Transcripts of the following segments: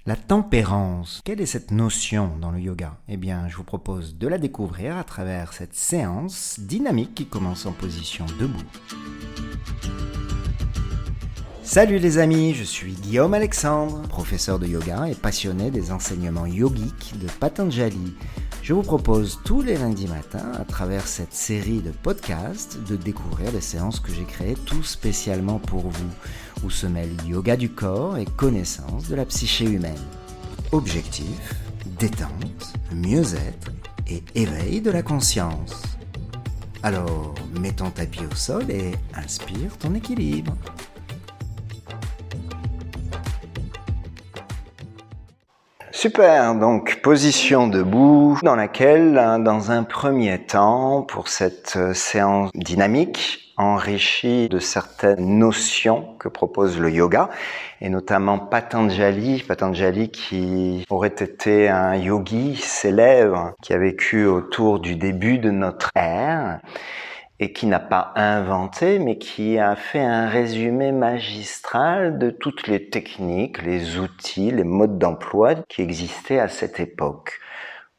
La tempérance, quelle est cette notion dans le yoga? Eh bien, je vous propose de la découvrir à travers cette séance dynamique qui commence en position debout. Salut les amis, je suis Guillaume Alexandre, professeur de yoga et passionné des enseignements yogiques de Patanjali. Je vous propose tous les lundis matins, à travers cette série de podcasts, de découvrir les séances que j'ai créées tout spécialement pour vous, où se mêlent yoga du corps et connaissance de la psyché humaine. Objectif, détente, mieux-être et éveil de la conscience. Alors, mets ton tapis au sol et inspire ton équilibre. Super, donc position debout dans laquelle, dans un premier temps, pour cette séance dynamique, enrichie de certaines notions que propose le yoga, et notamment Patanjali qui aurait été un yogi célèbre qui a vécu autour du début de notre ère, et qui n'a pas inventé, mais qui a fait un résumé magistral de toutes les techniques, les outils, les modes d'emploi qui existaient à cette époque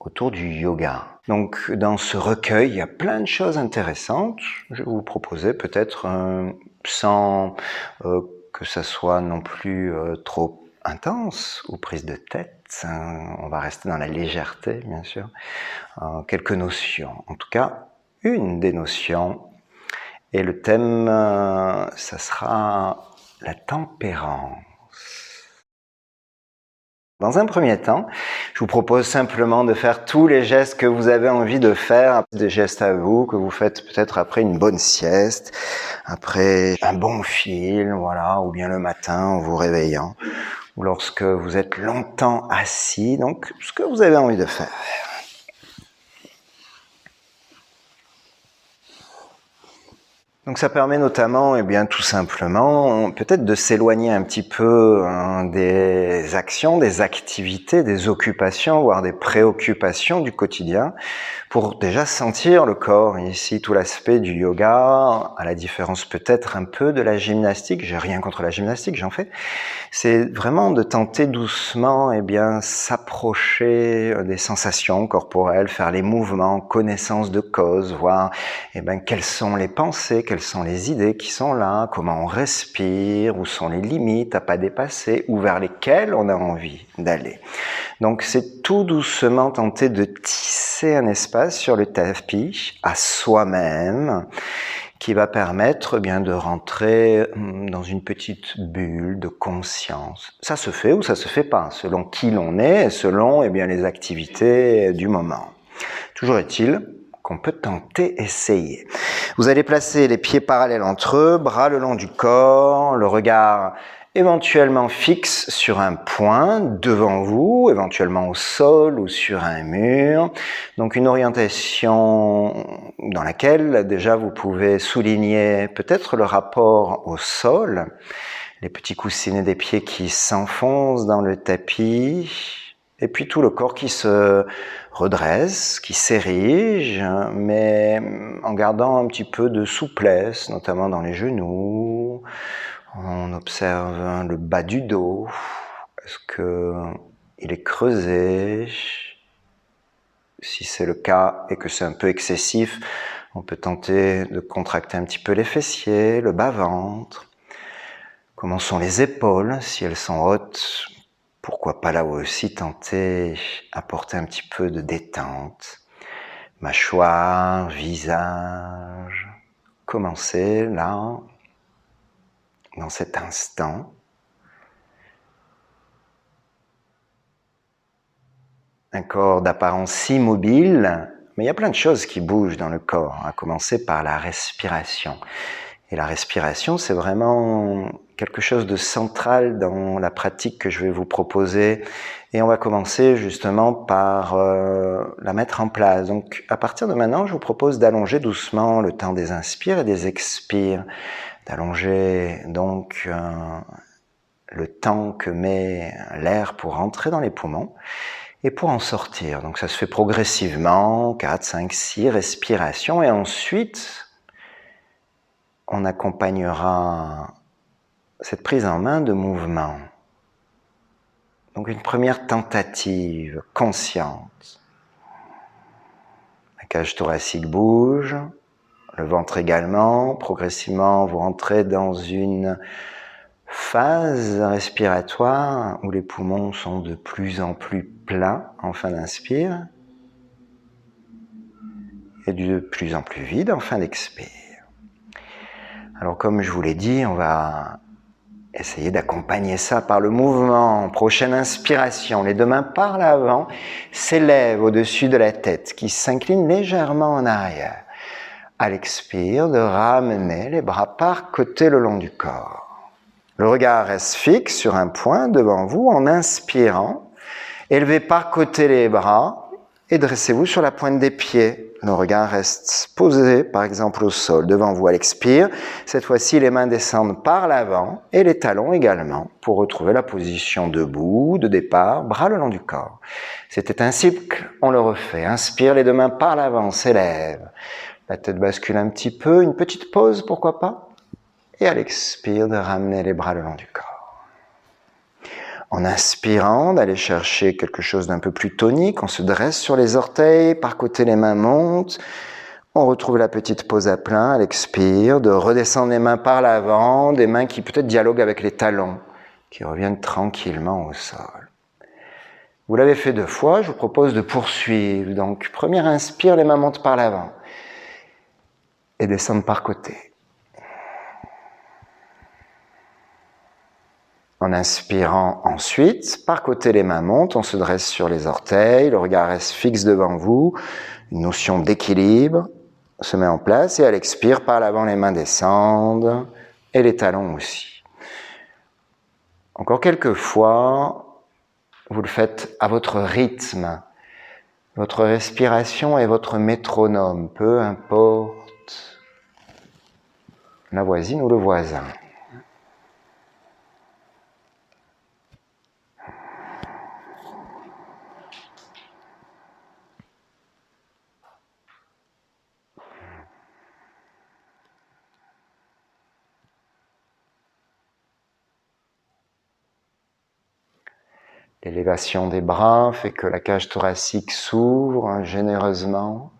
autour du yoga. Donc, dans ce recueil, il y a plein de choses intéressantes. Je vais vous proposer peut-être sans que ça soit non plus trop intense ou prise de tête. On va rester dans la légèreté, bien sûr. Quelques notions. En tout cas, une des notions, et le thème, ça sera la tempérance. Dans un premier temps, je vous propose simplement de faire tous les gestes que vous avez envie de faire, des gestes à vous, que vous faites peut-être après une bonne sieste, après un bon film, voilà, ou bien le matin en vous réveillant, ou lorsque vous êtes longtemps assis, donc ce que vous avez envie de faire. Donc ça permet notamment, tout simplement, peut-être de s'éloigner un petit peu des actions, des activités, des occupations, voire des préoccupations du quotidien, pour déjà sentir le corps. Ici, tout l'aspect du yoga, à la différence peut-être un peu de la gymnastique, j'ai rien contre la gymnastique, j'en fais, c'est vraiment de tenter doucement, s'approcher des sensations corporelles, faire les mouvements, connaissance de cause, voir, quelles sont les pensées, quelles sont les idées qui sont là, comment on respire, où sont les limites à pas dépasser, ou vers lesquelles on a envie d'aller. Donc c'est tout doucement tenter de tisser un espace sur le tapis à soi-même, qui va permettre de rentrer dans une petite bulle de conscience. Ça se fait ou ça se fait pas, selon qui l'on est et selon les activités du moment. Toujours est-il qu'on peut tenter, essayer. Vous allez placer les pieds parallèles entre eux, bras le long du corps, le regard éventuellement fixe sur un point devant vous, éventuellement au sol ou sur un mur. Donc une orientation dans laquelle déjà vous pouvez souligner peut-être le rapport au sol, les petits coussinets des pieds qui s'enfoncent dans le tapis, et puis tout le corps qui se redresse, qui s'érige, mais en gardant un petit peu de souplesse, notamment dans les genoux. On observe le bas du dos. Est-ce qu'il est creusé? Si c'est le cas et que c'est un peu excessif, on peut tenter de contracter un petit peu les fessiers, le bas-ventre. Comment sont les épaules? Si elles sont hautes, pourquoi pas là aussi tenter apporter un petit peu de détente. Mâchoire, visage. Commencez là, dans cet instant. Un corps d'apparence immobile, mais il y a plein de choses qui bougent dans le corps, à commencer par la respiration. Et la respiration, c'est vraiment quelque chose de central dans la pratique que je vais vous proposer. Et on va commencer justement par la mettre en place. Donc à partir de maintenant, je vous propose d'allonger doucement le temps des inspires et des expires. D'allonger donc le temps que met l'air pour rentrer dans les poumons et pour en sortir. Donc ça se fait progressivement, 4, 5, 6 respirations, et ensuite on accompagnera cette prise en main de mouvements. Donc une première tentative consciente. La cage thoracique bouge, le ventre également. Progressivement, vous rentrez dans une phase respiratoire où les poumons sont de plus en plus pleins en fin d'inspire et de plus en plus vides en fin d'expire. Alors comme je vous l'ai dit, on va essayer d'accompagner ça par le mouvement. Prochaine inspiration, les deux mains par l'avant s'élèvent au-dessus de la tête qui s'incline légèrement en arrière. À l'expire, de ramener les bras par côté le long du corps. Le regard reste fixe sur un point devant vous en inspirant. Élevez par côté les bras et dressez-vous sur la pointe des pieds. Le regard reste posé, par exemple, au sol, devant vous à l'expire. Cette fois-ci, les mains descendent par l'avant et les talons également pour retrouver la position debout, de départ, bras le long du corps. C'était un cycle, on le refait. Inspire, les deux mains par l'avant s'élèvent. La tête bascule un petit peu, une petite pause, pourquoi pas. Et à l'expire, de ramener les bras le long du corps. En inspirant, d'aller chercher quelque chose d'un peu plus tonique, on se dresse sur les orteils, par côté les mains montent, on retrouve la petite pause à plein, à l'expire, de redescendre les mains par l'avant, des mains qui peut-être dialoguent avec les talons, qui reviennent tranquillement au sol. Vous l'avez fait 2 fois, je vous propose de poursuivre. Donc, première inspire, les mains montent par l'avant et descendent par côté. En inspirant ensuite, par côté les mains montent, on se dresse sur les orteils, le regard reste fixe devant vous, une notion d'équilibre se met en place et à l'expire, par l'avant les mains descendent et les talons aussi. Encore quelques fois, vous le faites à votre rythme, votre respiration est votre métronome, peu importe la voisine ou le voisin. L'élévation des bras fait que la cage thoracique s'ouvre généreusement.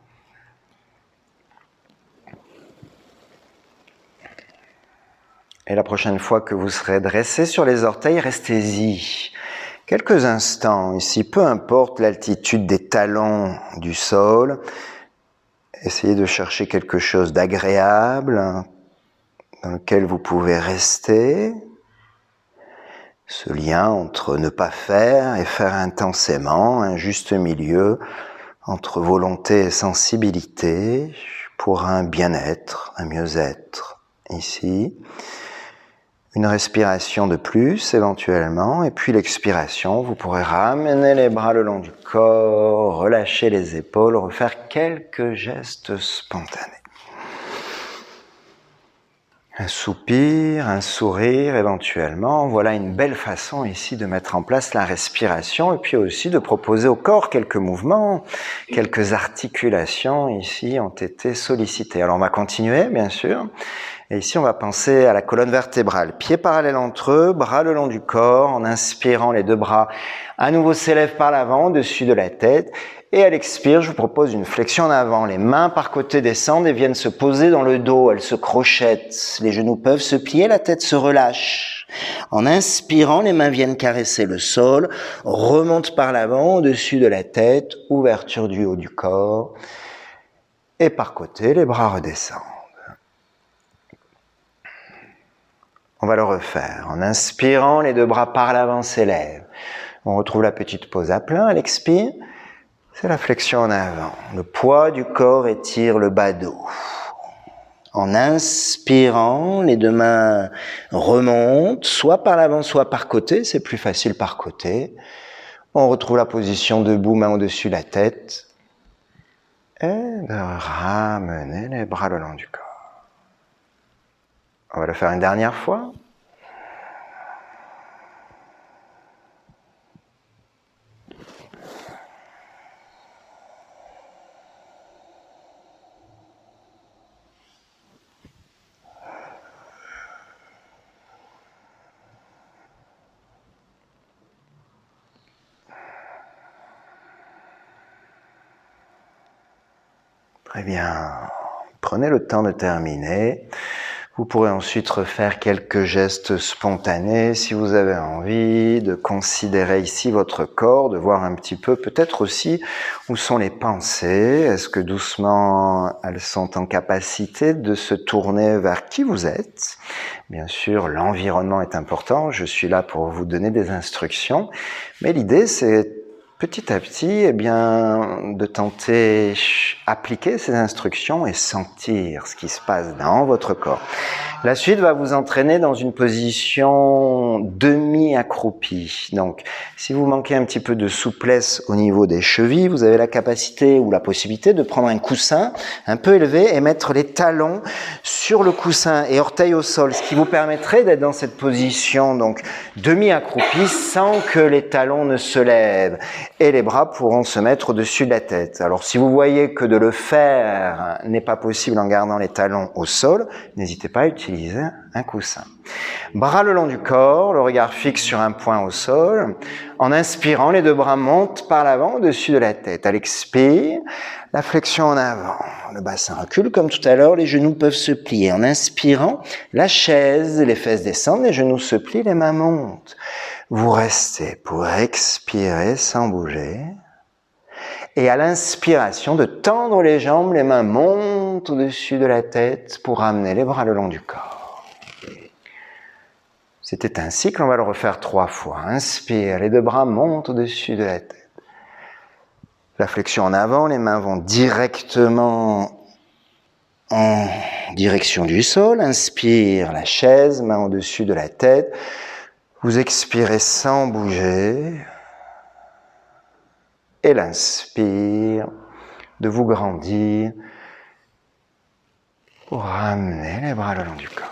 Et la prochaine fois que vous serez dressé sur les orteils, restez-y. Quelques instants ici, peu importe l'altitude des talons du sol. Essayez de chercher quelque chose d'agréable dans lequel vous pouvez rester. Ce lien entre ne pas faire et faire intensément, un juste milieu entre volonté et sensibilité pour un bien-être, un mieux-être ici. Une respiration de plus éventuellement, et puis l'expiration, vous pourrez ramener les bras le long du corps, relâcher les épaules, refaire quelques gestes spontanés. Un soupir, un sourire éventuellement, voilà une belle façon ici de mettre en place la respiration et puis aussi de proposer au corps quelques mouvements, quelques articulations ici ont été sollicitées. Alors on va continuer bien sûr, et ici on va penser à la colonne vertébrale, pieds parallèles entre eux, bras le long du corps, en inspirant les 2 bras à nouveau s'élèvent par l'avant au-dessus de la tête. Et à l'expire, je vous propose une flexion en avant. Les mains par côté descendent et viennent se poser dans le dos. Elles se crochettent. Les genoux peuvent se plier, la tête se relâche. En inspirant, les mains viennent caresser le sol, remontent par l'avant au-dessus de la tête, ouverture du haut du corps. Et par côté, les bras redescendent. On va le refaire. En inspirant, les 2 bras par l'avant s'élèvent. On retrouve la petite pause à plein à l'expire. C'est la flexion en avant. Le poids du corps étire le bas dos. En inspirant, les 2 mains remontent, soit par l'avant, soit par côté. C'est plus facile par côté. On retrouve la position debout, main au-dessus de la tête. Et de ramener les bras le long du corps. On va le faire une dernière fois. Très bien. Prenez le temps de terminer. Vous pourrez ensuite refaire quelques gestes spontanés si vous avez envie de considérer ici votre corps, de voir un petit peu peut-être aussi où sont les pensées. Est-ce que doucement elles sont en capacité de se tourner vers qui vous êtes? Bien sûr, l'environnement est important. Je suis là pour vous donner des instructions. Mais l'idée, c'est petit à petit, eh bien, de tenter appliquer ces instructions et sentir ce qui se passe dans votre corps. La suite va vous entraîner dans une position demi-accroupie. Donc, si vous manquez un petit peu de souplesse au niveau des chevilles, vous avez la capacité ou la possibilité de prendre un coussin un peu élevé et mettre les talons sur le coussin et orteils au sol, ce qui vous permettrait d'être dans cette position donc demi-accroupie sans que les talons ne se lèvent et les bras pourront se mettre au-dessus de la tête. Alors, si vous voyez que de le faire n'est pas possible en gardant les talons au sol, n'hésitez pas à utiliser un coussin. Bras le long du corps, le regard fixe sur un point au sol. En inspirant, les deux bras montent par l'avant au-dessus de la tête. À l'expire, la flexion en avant. Le bassin recule comme tout à l'heure, les genoux peuvent se plier. En inspirant, la chaise, les fesses descendent, les genoux se plient, les mains montent. Vous restez pour expirer sans bouger. Et à l'inspiration, de tendre les jambes, les mains montent au-dessus de la tête pour ramener les bras le long du corps. C'était un cycle, on va le refaire 3 fois. Inspire, les deux bras montent au-dessus de la tête. La flexion en avant, les mains vont directement en direction du sol. Inspire, la chaise, main au-dessus de la tête. Vous expirez sans bouger. Et l'inspire, de vous grandir pour ramener les bras le long du corps.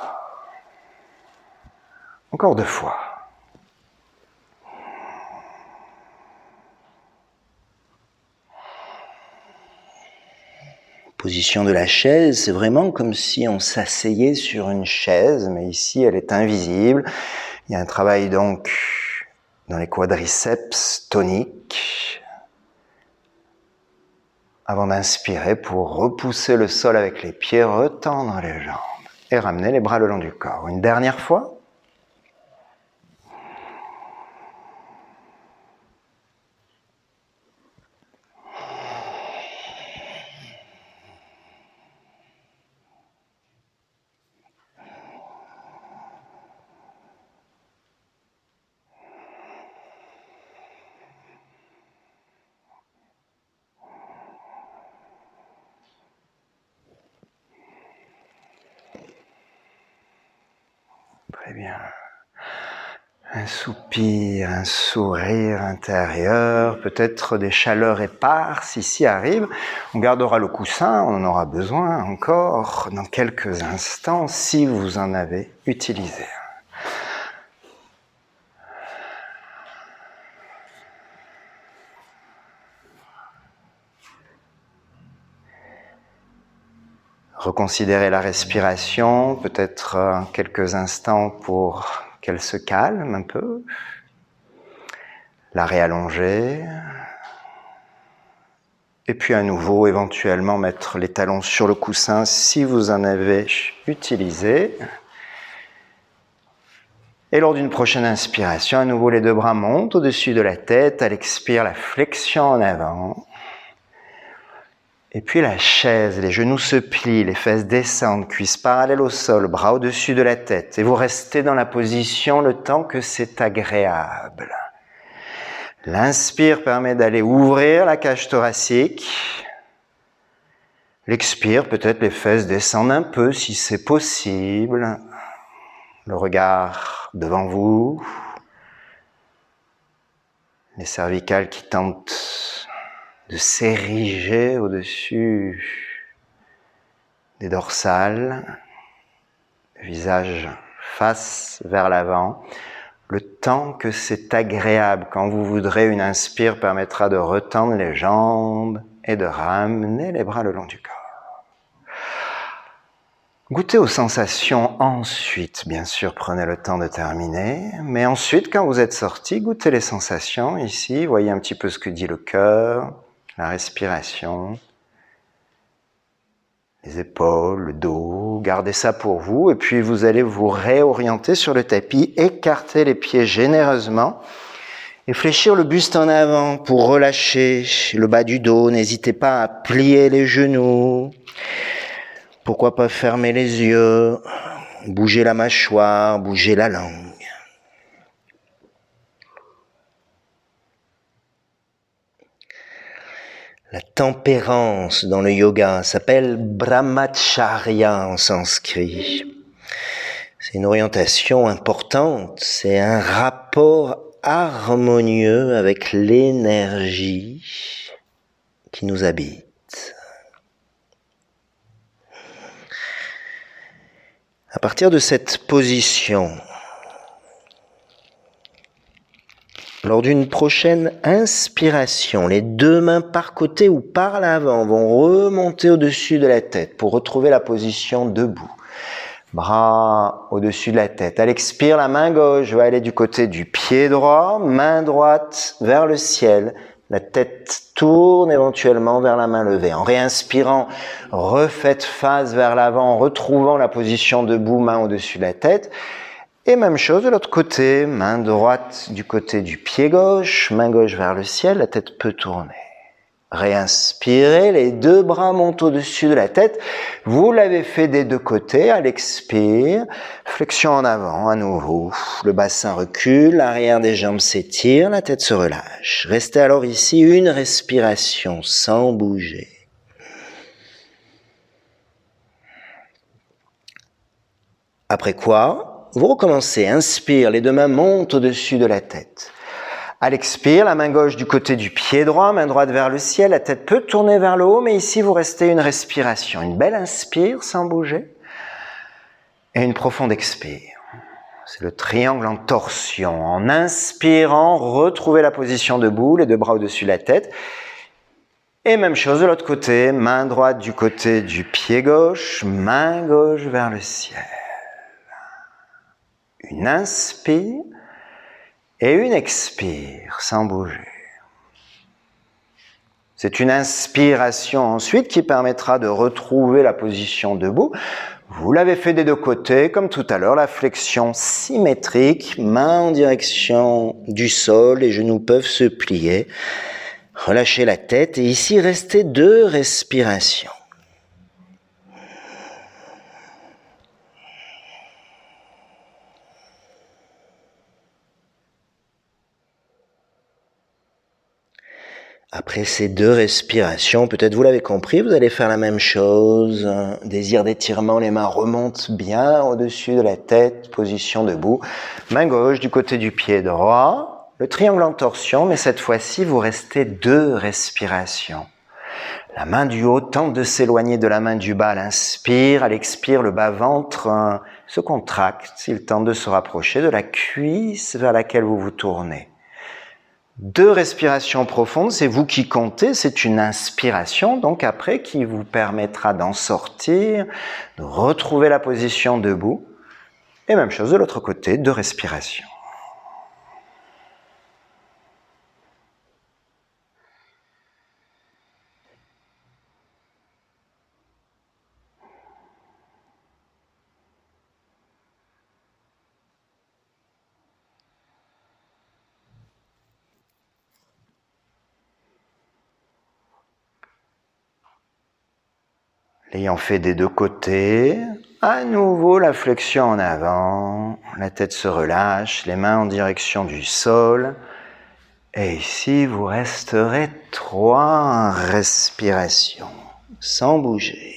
Encore 2 fois. Position de la chaise, c'est vraiment comme si on s'asseyait sur une chaise, mais ici elle est invisible. Il y a un travail donc dans les quadriceps toniques. Avant d'inspirer pour repousser le sol avec les pieds, retendre les jambes et ramener les bras le long du corps. Une dernière fois. Très bien. Un soupir, un sourire intérieur, peut-être des chaleurs éparses ici arrivent. On gardera le coussin, on en aura besoin encore dans quelques instants si vous en avez utilisé. Reconsidérez la respiration, peut-être quelques instants pour qu'elle se calme un peu. La réallonger. Et puis à nouveau, éventuellement, mettre les talons sur le coussin si vous en avez utilisé. Et lors d'une prochaine inspiration, à nouveau les deux bras montent au-dessus de la tête. À l'expire, la flexion en avant. Et puis la chaise, les genoux se plient, les fesses descendent, cuisses parallèles au sol, bras au-dessus de la tête. Et vous restez dans la position le temps que c'est agréable. L'inspire permet d'aller ouvrir la cage thoracique. L'expire, peut-être les fesses descendent un peu si c'est possible. Le regard devant vous. Les cervicales qui tentent de s'ériger au-dessus des dorsales, le visage face vers l'avant. Le temps que c'est agréable, quand vous voudrez, une inspire permettra de retendre les jambes et de ramener les bras le long du corps. Goûtez aux sensations ensuite, bien sûr, prenez le temps de terminer, mais ensuite, quand vous êtes sorti, goûtez les sensations ici, voyez un petit peu ce que dit le cœur, la respiration. les épaules, le dos, gardez ça pour vous et puis vous allez vous réorienter sur le tapis, écarter les pieds généreusement et fléchir le buste en avant pour relâcher le bas du dos. N'hésitez pas à plier les genoux, pourquoi pas fermer les yeux, bouger la mâchoire, bouger la langue. La tempérance dans le yoga s'appelle brahmacharya en sanskrit. C'est une orientation importante, c'est un rapport harmonieux avec l'énergie qui nous habite. À partir de cette position, lors d'une prochaine inspiration, les deux mains par côté ou par l'avant vont remonter au-dessus de la tête pour retrouver la position debout. Bras au-dessus de la tête. À l'expire, la main gauche va aller du côté du pied droit, main droite vers le ciel. La tête tourne éventuellement vers la main levée. En réinspirant, refaites face vers l'avant en retrouvant la position debout, main au-dessus de la tête. Et même chose de l'autre côté, main droite du côté du pied gauche, main gauche vers le ciel, la tête peut tourner. Réinspirez, les deux bras montent au-dessus de la tête. Vous l'avez fait des deux côtés. À l'expire, flexion en avant à nouveau. Le bassin recule, l'arrière des jambes s'étire, la tête se relâche. Restez alors ici une respiration sans bouger. Après quoi, vous recommencez. Inspire, les deux mains montent au-dessus de la tête. À l'expire, la main gauche du côté du pied droit, main droite vers le ciel, la tête peut tourner vers le haut, mais ici vous restez une respiration. Une belle inspire sans bouger et une profonde expire. C'est le triangle en torsion. En inspirant, retrouvez la position debout, les deux bras au-dessus de la tête. Et même chose de l'autre côté, main droite du côté du pied gauche, main gauche vers le ciel. Une inspire et une expire sans bouger. C'est une inspiration ensuite qui permettra de retrouver la position debout. Vous l'avez fait des deux côtés, comme tout à l'heure, la flexion symétrique, main en direction du sol, les genoux peuvent se plier. Relâchez la tête et ici restez 2 respirations. Après ces 2 respirations, peut-être vous l'avez compris, vous allez faire la même chose. Un désir d'étirement, les mains remontent bien au-dessus de la tête, position debout. Main gauche du côté du pied droit, le triangle en torsion, mais cette fois-ci, vous restez 2 respirations. La main du haut tente de s'éloigner de la main du bas à l'inspire, à l'expire, le bas-ventre se contracte, il tente de se rapprocher de la cuisse vers laquelle vous vous tournez. 2 respirations profondes, c'est vous qui comptez, c'est une inspiration, donc après, qui vous permettra d'en sortir, de retrouver la position debout. Et même chose de l'autre côté, 2 respirations. L'ayant fait des 2 côtés, à nouveau la flexion en avant, la tête se relâche, les mains en direction du sol. Et ici, vous resterez 3 respirations, sans bouger.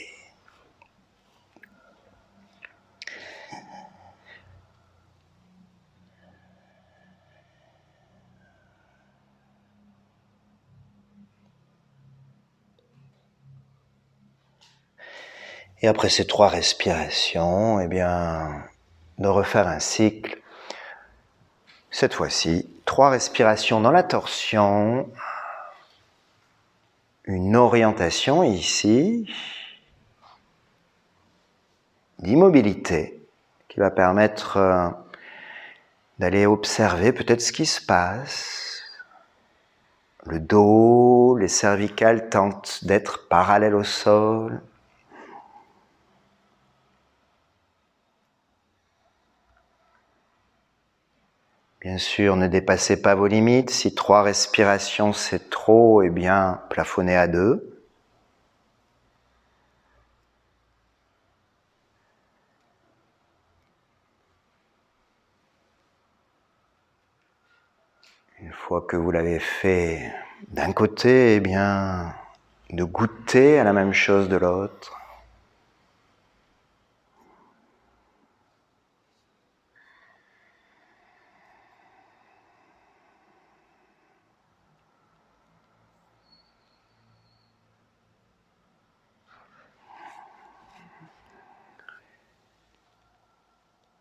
Et après ces 3 respirations, de refaire un cycle. Cette fois-ci, 3 respirations dans la torsion. Une orientation ici, d'immobilité, qui va permettre d'aller observer peut-être ce qui se passe. Le dos, les cervicales tentent d'être parallèles au sol. Bien sûr, ne dépassez pas vos limites. Si 3 respirations c'est trop, eh bien, plafonnez à 2. Une fois que vous l'avez fait d'un côté, eh bien, de goûter à la même chose de l'autre.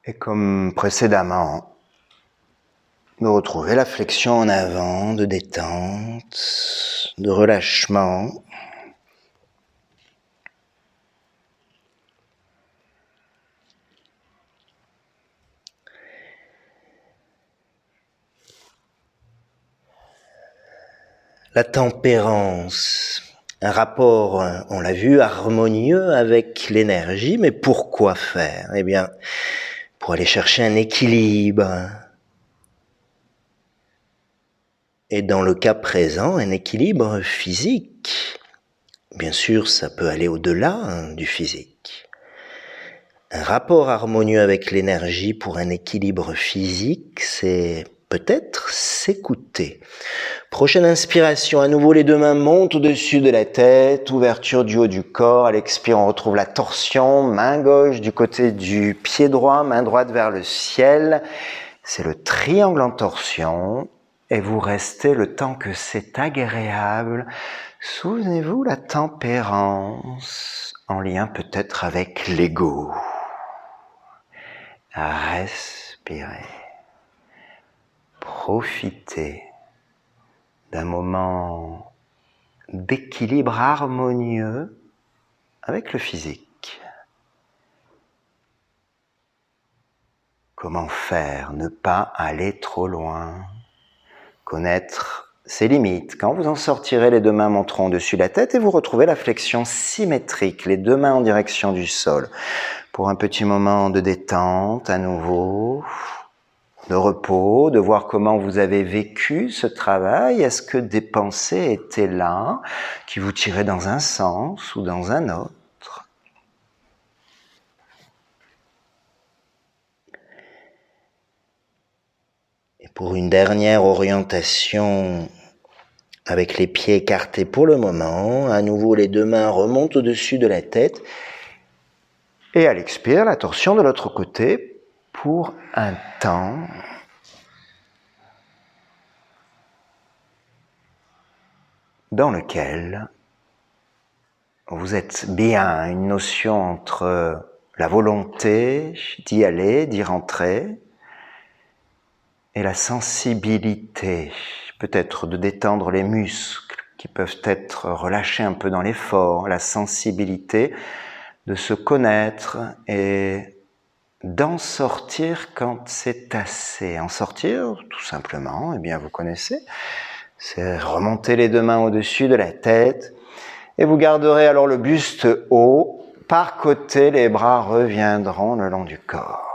Et comme précédemment, de retrouver la flexion en avant, de détente, de relâchement. La tempérance, un rapport, on l'a vu, harmonieux avec l'énergie, mais pourquoi faire? Eh bien, pour aller chercher un équilibre. Et dans le cas présent, un équilibre physique. Bien sûr, ça peut aller au-delà du physique. Un rapport harmonieux avec l'énergie pour un équilibre physique, c'est peut-être s'écouter. Prochaine inspiration, à nouveau les 2 mains montent au-dessus de la tête, ouverture du haut du corps. À l'expire, on retrouve la torsion, main gauche du côté du pied droit, main droite vers le ciel. C'est le triangle en torsion. Et vous restez le temps que c'est agréable. Souvenez-vous, la tempérance, en lien peut-être avec l'ego. Respirez. Profitez d'un moment d'équilibre harmonieux avec le physique. Comment faire? Ne pas aller trop loin. Connaître ses limites. Quand vous en sortirez, les 2 mains monteront au-dessus de la tête et vous retrouvez la flexion symétrique, les 2 mains en direction du sol. Pour un petit moment de détente à nouveau, de repos, de voir comment vous avez vécu ce travail. Est-ce que des pensées étaient là, qui vous tiraient dans un sens ou dans un autre? Et pour une dernière orientation, avec les pieds écartés pour le moment, à nouveau les 2 mains remontent au-dessus de la tête. Et à l'expire, la torsion de l'autre côté pour un temps dans lequel vous êtes bien, une notion entre la volonté d'y aller, d'y rentrer, et la sensibilité, peut-être de détendre les muscles qui peuvent être relâchés un peu dans l'effort, la sensibilité de se connaître et d'en sortir quand c'est assez. En sortir, tout simplement, eh bien vous connaissez, c'est remonter les 2 mains au-dessus de la tête et vous garderez alors le buste haut. Par côté, les bras reviendront le long du corps.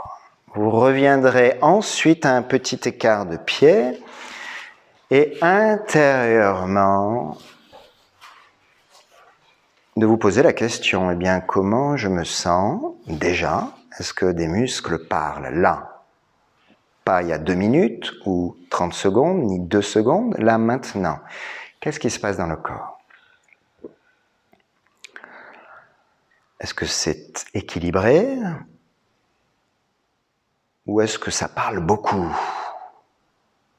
Vous reviendrez ensuite à un petit écart de pied et intérieurement de vous poser la question, eh bien comment je me sens déjà? Est-ce que des muscles parlent là? Pas il y a 2 minutes ou 30 secondes, ni 2 secondes, là maintenant. Qu'est-ce qui se passe dans le corps? Est-ce que c'est équilibré? Ou est-ce que ça parle beaucoup?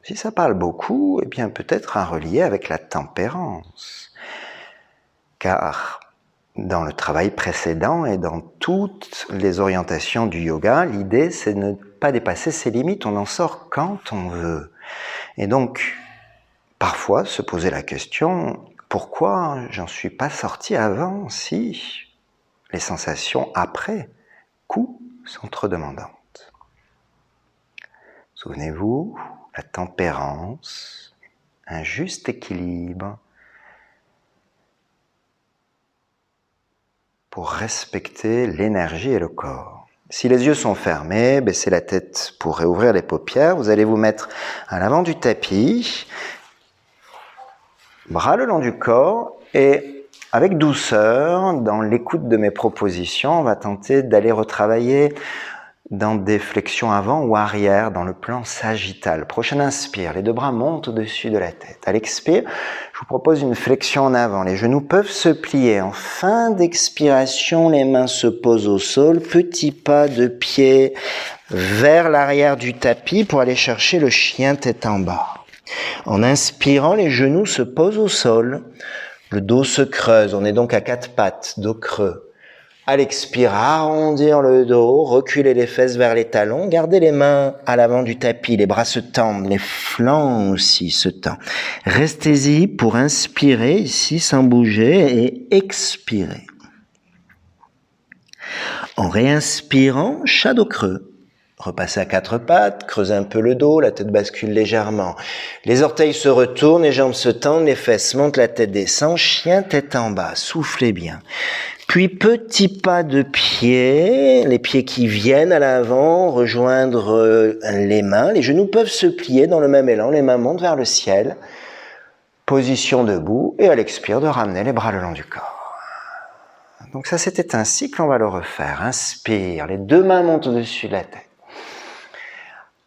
Si ça parle beaucoup, eh bien peut-être un relié avec la tempérance. Car dans le travail précédent et dans toutes les orientations du yoga, l'idée c'est de ne pas dépasser ses limites, on en sort quand on veut. Et donc, parfois se poser la question, pourquoi j'en suis pas sorti avant si les sensations après coup sont trop demandantes? Souvenez-vous, la tempérance, un juste équilibre pour respecter l'énergie et le corps. Si les yeux sont fermés, baissez la tête pour réouvrir les paupières. Vous allez vous mettre à l'avant du tapis, bras le long du corps et avec douceur, dans l'écoute de mes propositions, on va tenter d'aller retravailler dans des flexions avant ou arrière, dans le plan sagittal. Prochaine inspire, les deux bras montent au-dessus de la tête. À l'expire, je vous propose une flexion en avant. Les genoux peuvent se plier. En fin d'expiration, les mains se posent au sol. Petit pas de pied vers l'arrière du tapis pour aller chercher le chien tête en bas. En inspirant, les genoux se posent au sol. Le dos se creuse. On est donc à quatre pattes, dos creux. À l'expire, arrondir le dos, reculer les fesses vers les talons, garder les mains à l'avant du tapis, les bras se tendent, les flancs aussi se tendent. Restez-y pour inspirer ici sans bouger et expirer. En réinspirant, shadow creux. Repassez à quatre pattes, creusez un peu le dos, la tête bascule légèrement. Les orteils se retournent, les jambes se tendent, les fesses montent, la tête descend, chien tête en bas, soufflez bien. Puis petit pas de pied, les pieds qui viennent à l'avant, rejoindre les mains. Les genoux peuvent se plier dans le même élan, les mains montent vers le ciel. Position debout et à l'expire de ramener les bras le long du corps. Donc ça c'était un cycle, on va le refaire. Inspire, les deux mains montent au-dessus de la tête.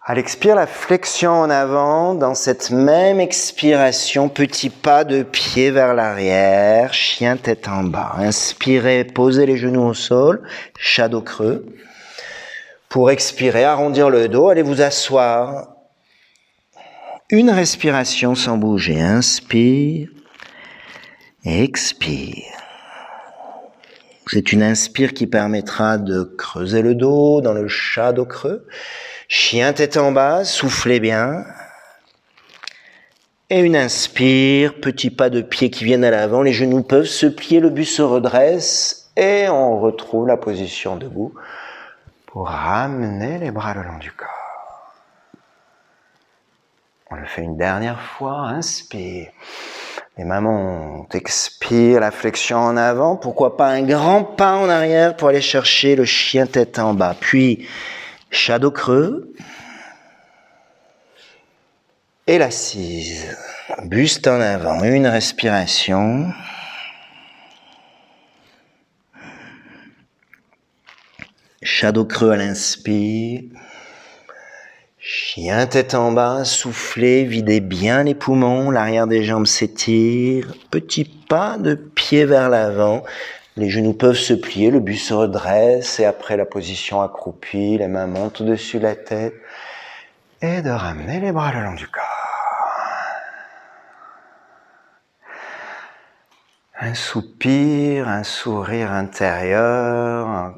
À l'expire, la flexion en avant, dans cette même expiration, petit pas de pied vers l'arrière, chien tête en bas. Inspirez, posez les genoux au sol, shadow creux. Pour expirer, arrondir le dos, allez vous asseoir. Une respiration sans bouger. Inspire, expire. C'est une inspire qui permettra de creuser le dos dans le shadow creux. Chien tête en bas, soufflez bien. Et une inspire, petit pas de pied qui viennent à l'avant, les genoux peuvent se plier, le buste se redresse et on retrouve la position debout pour ramener les bras le long du corps. On le fait une dernière fois, inspire. Les mains montent, expire, la flexion en avant, pourquoi pas un grand pas en arrière pour aller chercher le chien tête en bas. Puis, shadow creux et l'assise, buste en avant, une respiration. Shadow creux à l'inspire, chien tête en bas, soufflez, videz bien les poumons, l'arrière des jambes s'étire, petit pas de pied vers l'avant. Les genoux peuvent se plier, le buste se redresse et après la position accroupie, les mains montent au-dessus de la tête et de ramener les bras le long du corps. Un soupir, un sourire intérieur.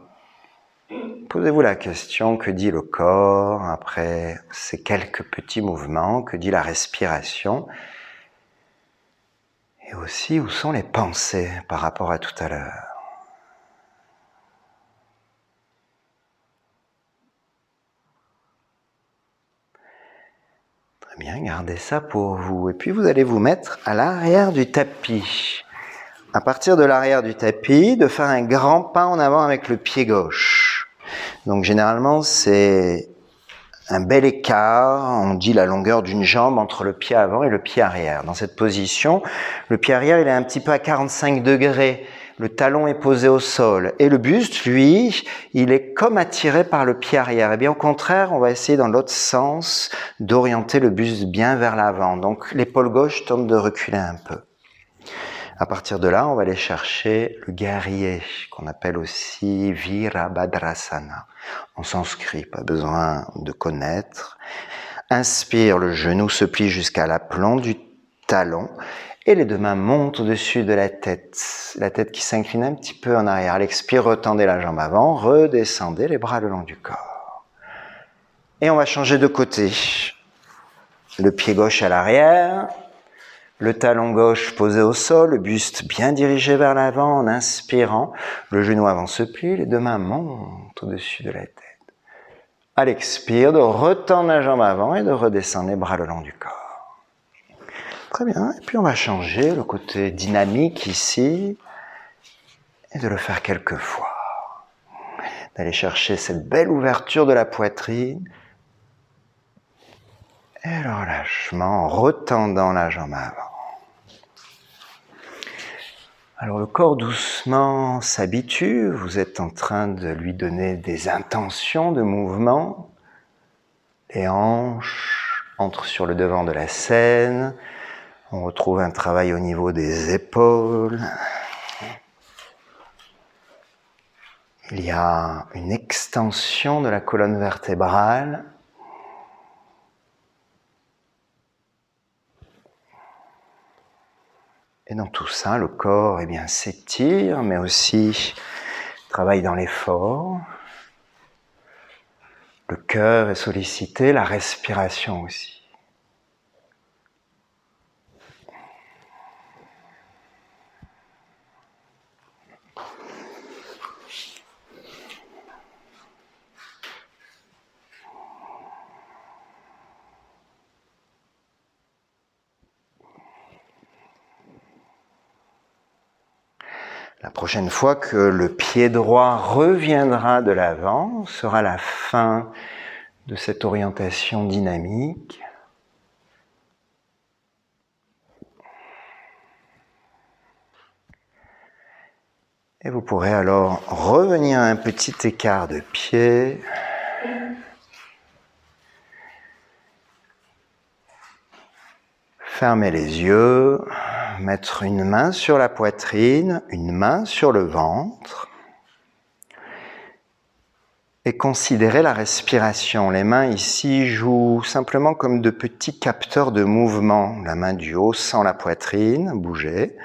Posez-vous la question, que dit le corps après ces quelques petits mouvements, que dit la respiration et aussi où sont les pensées par rapport à tout à l'heure. Très bien, gardez ça pour vous. Et puis vous allez vous mettre à l'arrière du tapis. À partir de l'arrière du tapis, de faire un grand pas en avant avec le pied gauche. Donc généralement, c'est un bel écart, on dit la longueur d'une jambe entre le pied avant et le pied arrière. Dans cette position, le pied arrière, il est un petit peu à 45 degrés. Le talon est posé au sol. Et le buste, lui, il est comme attiré par le pied arrière. Et bien au contraire, on va essayer dans l'autre sens d'orienter le buste bien vers l'avant. Donc l'épaule gauche tente de reculer un peu. À partir de là, on va aller chercher le guerrier, qu'on appelle aussi Virabhadrasana. En sanskrit, pas besoin de connaître. Inspire, le genou se plie jusqu'à l'aplomb du talon et les deux mains montent au-dessus de la tête qui s'incline un petit peu en arrière. À l'expire, retendez la jambe avant, redescendez les bras le long du corps. Et on va changer de côté. Le pied gauche à l'arrière, le talon gauche posé au sol, le buste bien dirigé vers l'avant en inspirant. Le genou avant se plie, les deux mains montent au-dessus de la tête. À l'expire, de retendre la jambe avant et de redescendre les bras le long du corps. Très bien, et puis on va changer le côté dynamique ici et de le faire quelques fois. d'aller chercher cette belle ouverture de la poitrine. Et le relâchement en retendant la jambe avant. Alors le corps doucement s'habitue, vous êtes en train de lui donner des intentions de mouvement. Les hanches entrent sur le devant de la scène, on retrouve un travail au niveau des épaules. Il y a une extension de la colonne vertébrale. Et dans tout ça, le corps s'étire, mais aussi travaille dans l'effort. Le cœur est sollicité, la respiration aussi. La prochaine fois que le pied droit reviendra de l'avant, sera la fin de cette orientation dynamique. Et vous pourrez alors revenir à un petit écart de pied. Fermez les yeux. Mettre une main sur la poitrine, une main sur le ventre et considérer la respiration. Les mains ici jouent simplement comme de petits capteurs de mouvement. La main du haut sent la poitrine bouger,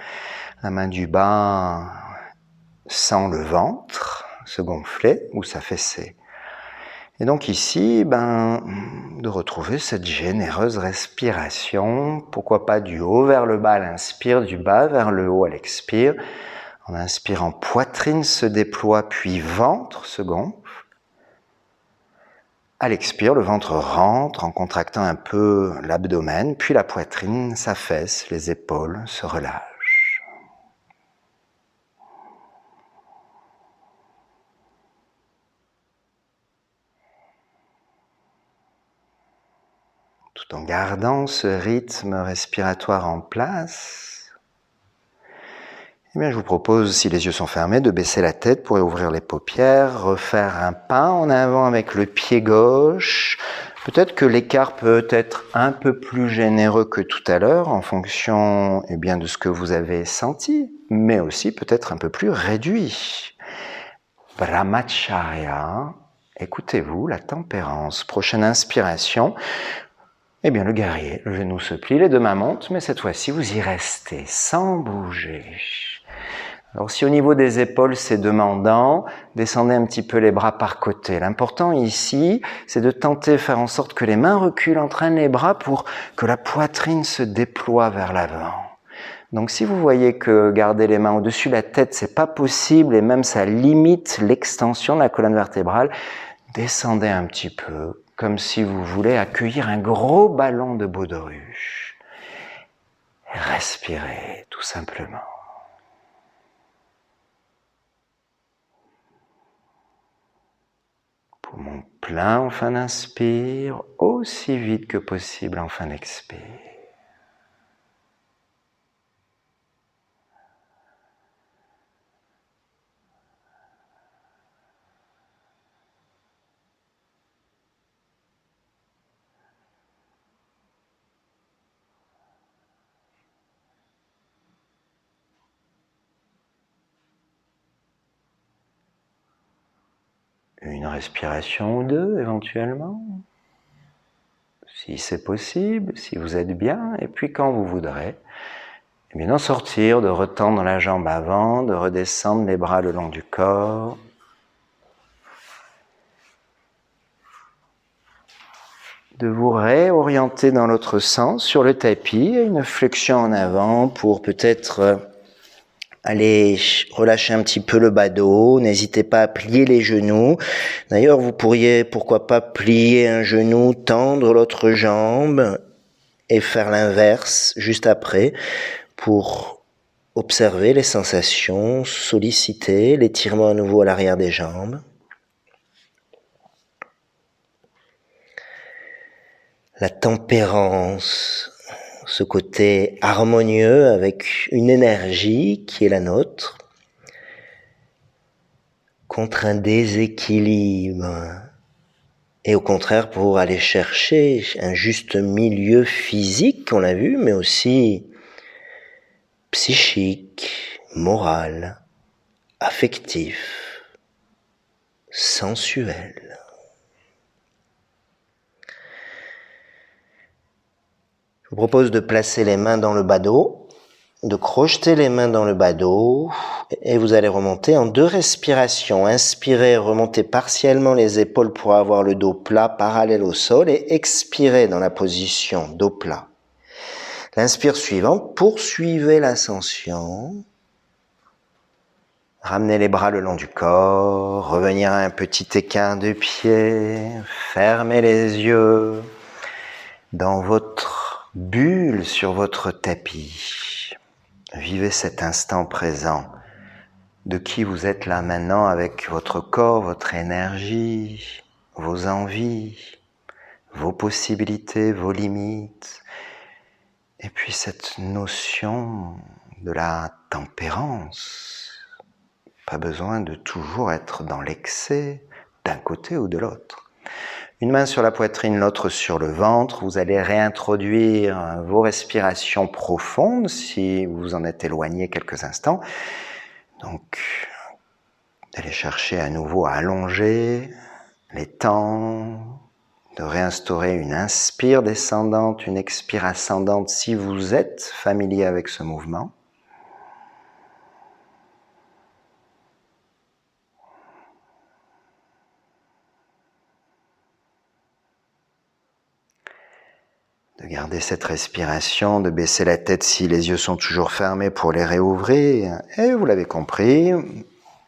la main du bas sent le ventre se gonfler ou s'affaisser. Et donc ici, de retrouver cette généreuse respiration, pourquoi pas du haut vers le bas à l'inspire, du bas vers le haut à l'expire. En inspirant, poitrine se déploie, puis ventre se gonfle. À l'expire, le ventre rentre en contractant un peu l'abdomen, puis la poitrine s'affaisse, les épaules se relâchent. Tout en gardant ce rythme respiratoire en place, je vous propose, si les yeux sont fermés, de baisser la tête pour ouvrir les paupières, refaire un pas en avant avec le pied gauche. Peut-être que l'écart peut être un peu plus généreux que tout à l'heure en fonction de ce que vous avez senti, mais aussi peut-être un peu plus réduit. Brahmacharya, écoutez-vous, la tempérance. Prochaine inspiration. Le guerrier, le genou se plie, les deux mains montent, mais cette fois-ci, vous y restez sans bouger. Alors, si au niveau des épaules, c'est demandant, descendez un petit peu les bras par côté. L'important ici, c'est de tenter de faire en sorte que les mains reculent, entraînent les bras pour que la poitrine se déploie vers l'avant. Donc, si vous voyez que garder les mains au-dessus de la tête, c'est pas possible et même ça limite l'extension de la colonne vertébrale, descendez un petit peu, comme si vous voulez accueillir un gros ballon de baudruche. Respirez, tout simplement. Poumon plein en fin d'inspire, aussi vite que possible en fin d'expire. Une respiration ou deux éventuellement, si c'est possible, si vous êtes bien, et puis quand vous voudrez, d'en sortir, de retendre la jambe avant, de redescendre les bras le long du corps. De vous réorienter dans l'autre sens sur le tapis, une flexion en avant pour peut-être allez relâcher un petit peu le bas dos, n'hésitez pas à plier les genoux. D'ailleurs, vous pourriez, pourquoi pas, plier un genou, tendre l'autre jambe et faire l'inverse juste après pour observer les sensations, solliciter l'étirement à nouveau à l'arrière des jambes. La tempérance, ce côté harmonieux avec une énergie qui est la nôtre, contre un déséquilibre. Et au contraire, pour aller chercher un juste milieu physique, on l'a vu, mais aussi psychique, moral, affectif, sensuel. Je vous propose de placer les mains dans le bas dos, de crocheter les mains dans le bas dos, et vous allez remonter en 2 respirations. Inspirez, remontez partiellement les épaules pour avoir le dos plat, parallèle au sol, et expirez dans la position dos plat. L'inspire suivante, poursuivez l'ascension. Ramenez les bras le long du corps, revenir à un petit écart de pied, fermez les yeux dans votre bulle sur votre tapis. Vivez cet instant présent de qui vous êtes là maintenant avec votre corps, votre énergie, vos envies, vos possibilités, vos limites. Et puis cette notion de la tempérance. Pas besoin de toujours être dans l'excès d'un côté ou de l'autre. Une main sur la poitrine, l'autre sur le ventre. Vous allez réintroduire vos respirations profondes si vous en êtes éloigné quelques instants. Donc, allez chercher à nouveau à allonger les temps, de réinstaurer une inspire descendante, une expire ascendante si vous êtes familier avec ce mouvement. De garder cette respiration, de baisser la tête si les yeux sont toujours fermés pour les réouvrir. Et vous l'avez compris,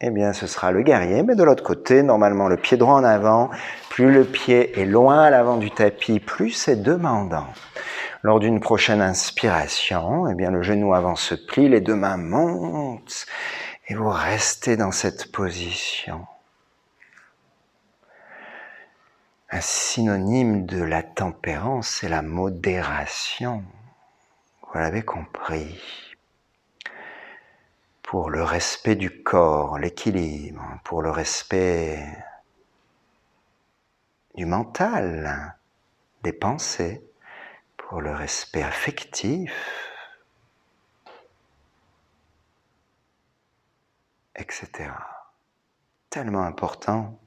eh bien ce sera le guerrier, mais de l'autre côté, normalement le pied droit en avant. Plus le pied est loin à l'avant du tapis, plus c'est demandant. Lors d'une prochaine inspiration, eh bien le genou avant se plie, les 2 mains montent et vous restez dans cette position. Un synonyme de la tempérance, c'est la modération. Vous l'avez compris. Pour le respect du corps, l'équilibre, pour le respect du mental, des pensées, pour le respect affectif, etc. Tellement important.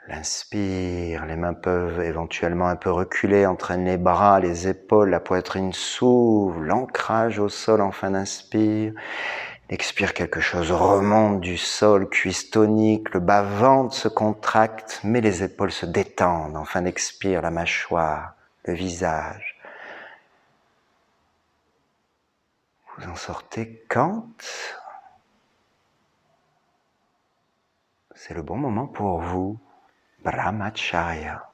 L'inspire, les mains peuvent éventuellement un peu reculer, entraîne les bras, les épaules, la poitrine s'ouvre, l'ancrage au sol en fin d'inspire. Expire, quelque chose remonte du sol, cuisse tonique, le bas-ventre se contracte, mais les épaules se détendent. En fin d'expire, la mâchoire, le visage. Vous en sortez quand c'est le bon moment pour vous. Brahmacharya.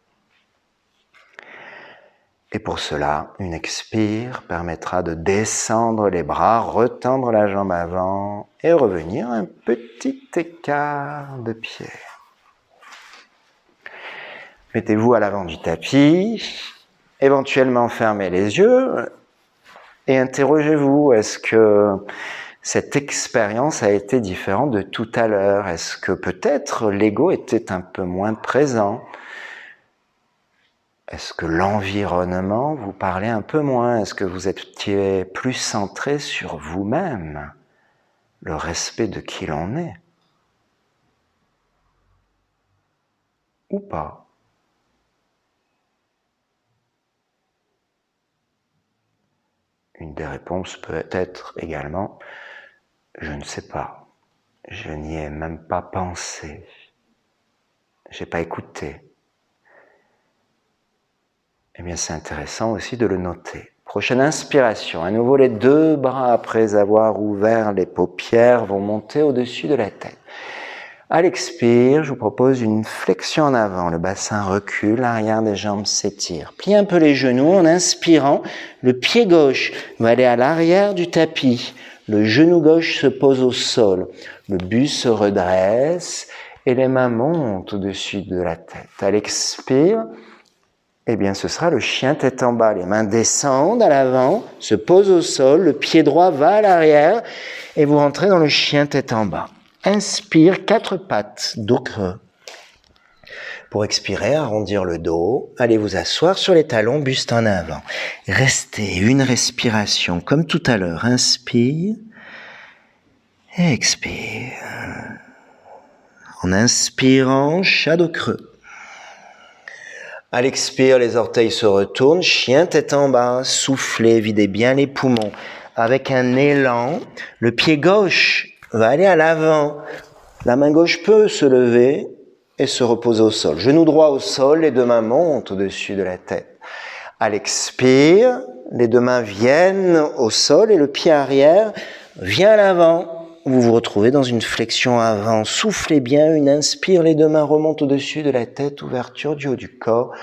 Et pour cela, une expire permettra de descendre les bras, retendre la jambe avant et revenir un petit écart de pied. Mettez-vous à l'avant du tapis, éventuellement fermez les yeux et interrogez-vous, est-ce que cette expérience a été différente de tout à l'heure? Est-ce que peut-être l'ego était un peu moins présent? Est-ce que l'environnement vous parlait un peu moins? Est-ce que vous étiez plus centré sur vous-même, le respect de qui l'on est? Ou pas? Une des réponses peut être également « je ne sais pas, je n'y ai même pas pensé, j'ai pas écouté ». Eh bien, c'est intéressant aussi de le noter. Prochaine inspiration. À nouveau, les 2 bras, après avoir ouvert les paupières, vont monter au-dessus de la tête. À l'expire, je vous propose une flexion en avant. Le bassin recule, l'arrière des jambes s'étire. Pliez un peu les genoux en inspirant. Le pied gauche va aller à l'arrière du tapis. Le genou gauche se pose au sol. Le buste se redresse et les mains montent au-dessus de la tête. À l'expire, eh bien, ce sera le chien tête en bas. Les mains descendent à l'avant, se posent au sol. Le pied droit va à l'arrière et vous rentrez dans le chien tête en bas. Inspire, 4 pattes, dos creux. Pour expirer, arrondir le dos. Allez vous asseoir sur les talons, buste en avant. Restez une respiration comme tout à l'heure. Inspire et expire. En inspirant, shadow creux. À l'expire, les orteils se retournent. Chien tête en bas. Soufflez, videz bien les poumons. Avec un élan, le pied gauche va aller à l'avant. La main gauche peut se lever et se reposer au sol. Genou droit au sol, les deux mains montent au-dessus de la tête. À l'expire, les deux mains viennent au sol et le pied arrière vient à l'avant. Vous vous retrouvez dans une flexion avant. Soufflez bien, une inspire, les deux mains remontent au-dessus de la tête, ouverture du haut du corps.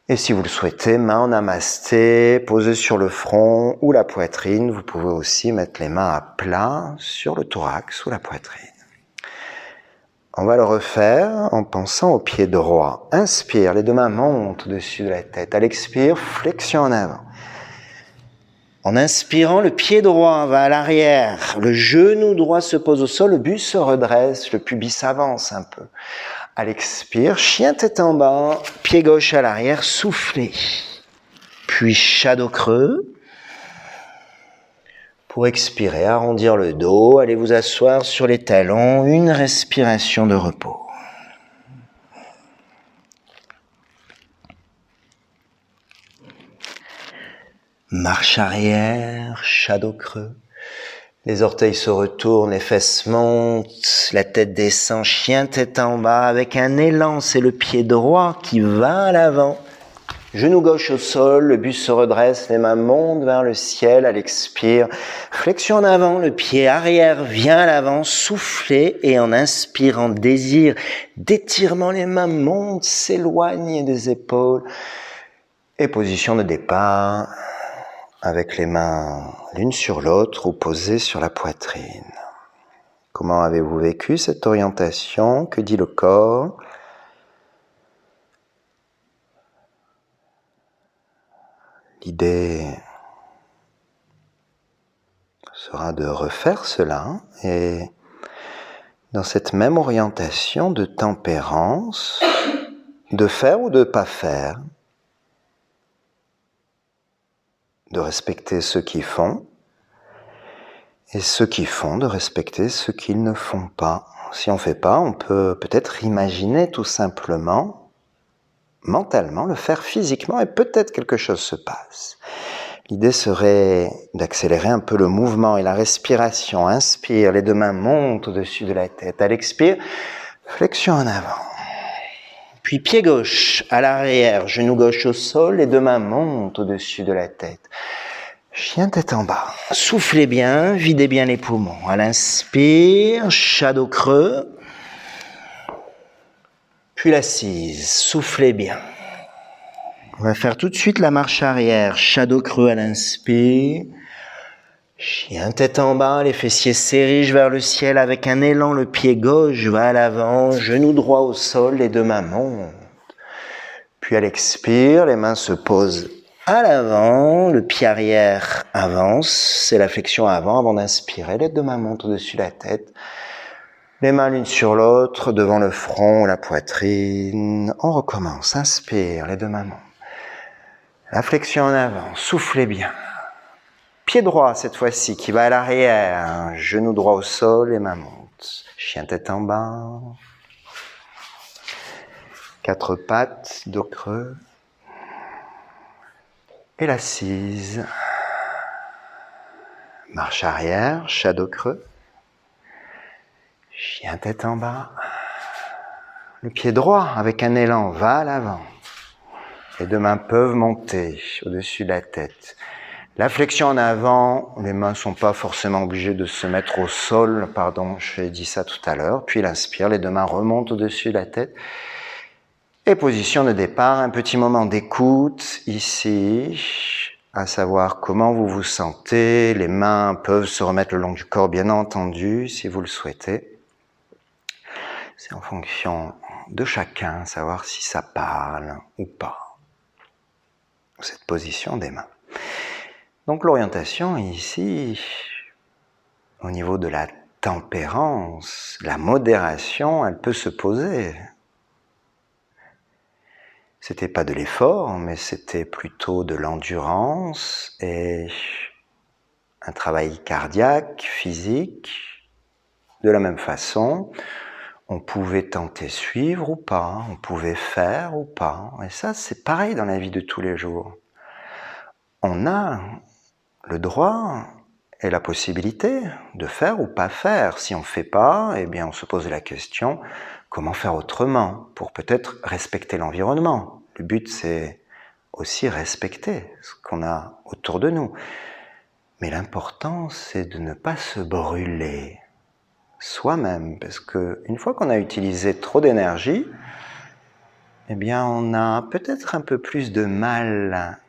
Et si vous le souhaitez, main en namasté, posée sur le front ou la poitrine. Vous pouvez aussi mettre les mains à plat sur le thorax ou la poitrine. On va le refaire en pensant au pied droit. Inspire, les deux mains montent au-dessus de la tête. À l'expire, flexion en avant. En inspirant, le pied droit va à l'arrière. Le genou droit se pose au sol, le buste se redresse, le pubis avance un peu. À l'expire, chien tête en bas, pied gauche à l'arrière, soufflez. Puis shadow creux. Pour expirer, arrondir le dos, allez vous asseoir sur les talons, une respiration de repos. Marche arrière, shadow creux. Les orteils se retournent, les fesses montent, la tête descend, chien tête en bas, avec un élan, c'est le pied droit qui va à l'avant. Genou gauche au sol, le buste se redresse, les mains montent vers le ciel à l'expire. Flexion en avant, le pied arrière vient à l'avant, soufflez et en inspirant, désir d'étirement, les mains montent, s'éloignent des épaules. Et position de départ, avec les mains l'une sur l'autre ou posées sur la poitrine. Comment avez-vous vécu cette orientation? Que dit le corps? L'idée sera de refaire cela et dans cette même orientation de tempérance, de faire ou de ne pas faire, de respecter ceux qui font et ceux qui font, de respecter ceux qui ne font pas. Si on ne fait pas, on peut peut-être imaginer tout simplement, mentalement, le faire physiquement et peut-être quelque chose se passe. L'idée serait d'accélérer un peu le mouvement et la respiration. Inspire, les deux mains montent au-dessus de la tête. À l'expire, flexion en avant. Puis pied gauche à l'arrière, genou gauche au sol, les deux mains montent au-dessus de la tête. Chien tête en bas. Soufflez bien, videz bien les poumons. À l'inspire, shadow creux. Puis l'assise, soufflez bien. On va faire tout de suite la marche arrière, shadow creux à l'inspire. Chien tête en bas, les fessiers s'érigent vers le ciel avec un élan, le pied gauche va à l'avant, genou droit au sol, les deux mains montent. Puis à l'expire, les mains se posent à l'avant, le pied arrière avance, c'est la flexion avant d'inspirer, les deux mains montent au-dessus de la tête. Les mains l'une sur l'autre, devant le front, la poitrine. On recommence, inspire, les deux mains montent. La flexion en avant, soufflez bien. Pied droit cette fois-ci qui va à l'arrière, genou droit au sol, les mains montent. Chien tête en bas. 4 pattes, dos creux. Et l'assise. Marche arrière, shadow creux. Chien tête en bas. Le pied droit avec un élan va à l'avant. Les deux mains peuvent monter au-dessus de la tête. La flexion en avant, les mains ne sont pas forcément obligées de se mettre au sol, pardon, j'ai dit ça tout à l'heure. Puis l'inspire, les deux mains remontent au-dessus de la tête. Et position de départ, un petit moment d'écoute ici, à savoir comment vous vous sentez. Les mains peuvent se remettre le long du corps, bien entendu, si vous le souhaitez. C'est en fonction de chacun, savoir si ça parle ou pas, cette position des mains. Donc l'orientation ici, au niveau de la tempérance, la modération, elle peut se poser. C'était pas de l'effort, mais c'était plutôt de l'endurance et un travail cardiaque, physique. De la même façon, on pouvait tenter suivre ou pas, on pouvait faire ou pas. Et ça, c'est pareil dans la vie de tous les jours. On a le droit et la possibilité de faire ou pas faire. Si on ne fait pas, eh bien on se pose la question, comment faire autrement pour peut-être respecter l'environnement. Le but, c'est aussi respecter ce qu'on a autour de nous. Mais l'important, c'est de ne pas se brûler soi-même, parce qu'une fois qu'on a utilisé trop d'énergie, eh bien on a peut-être un peu plus de mal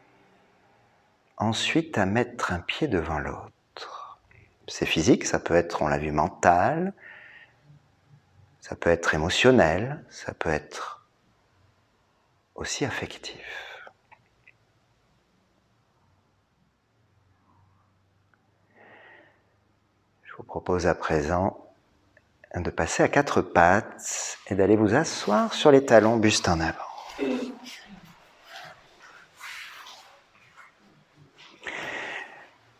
ensuite à mettre un pied devant l'autre. C'est physique, ça peut être, on l'a vu, mental, ça peut être émotionnel, ça peut être aussi affectif. Je vous propose à présent de passer à quatre pattes et d'aller vous asseoir sur les talons, buste en avant.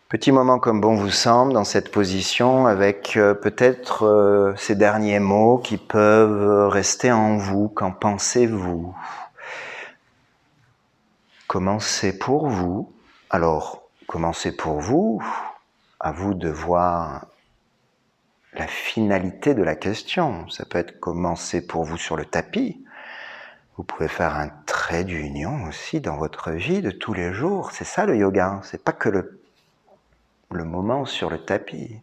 Petit moment comme bon vous semble dans cette position avec peut-être ces derniers mots qui peuvent rester en vous. Qu'en pensez-vous? Comment c'est pour vous? Alors, comment c'est pour vous? À vous de voir la finalité de la question. Ça peut être comment c'est pour vous sur le tapis. Vous pouvez faire un trait d'union aussi dans votre vie de tous les jours. C'est ça le yoga. C'est pas que le moment sur le tapis.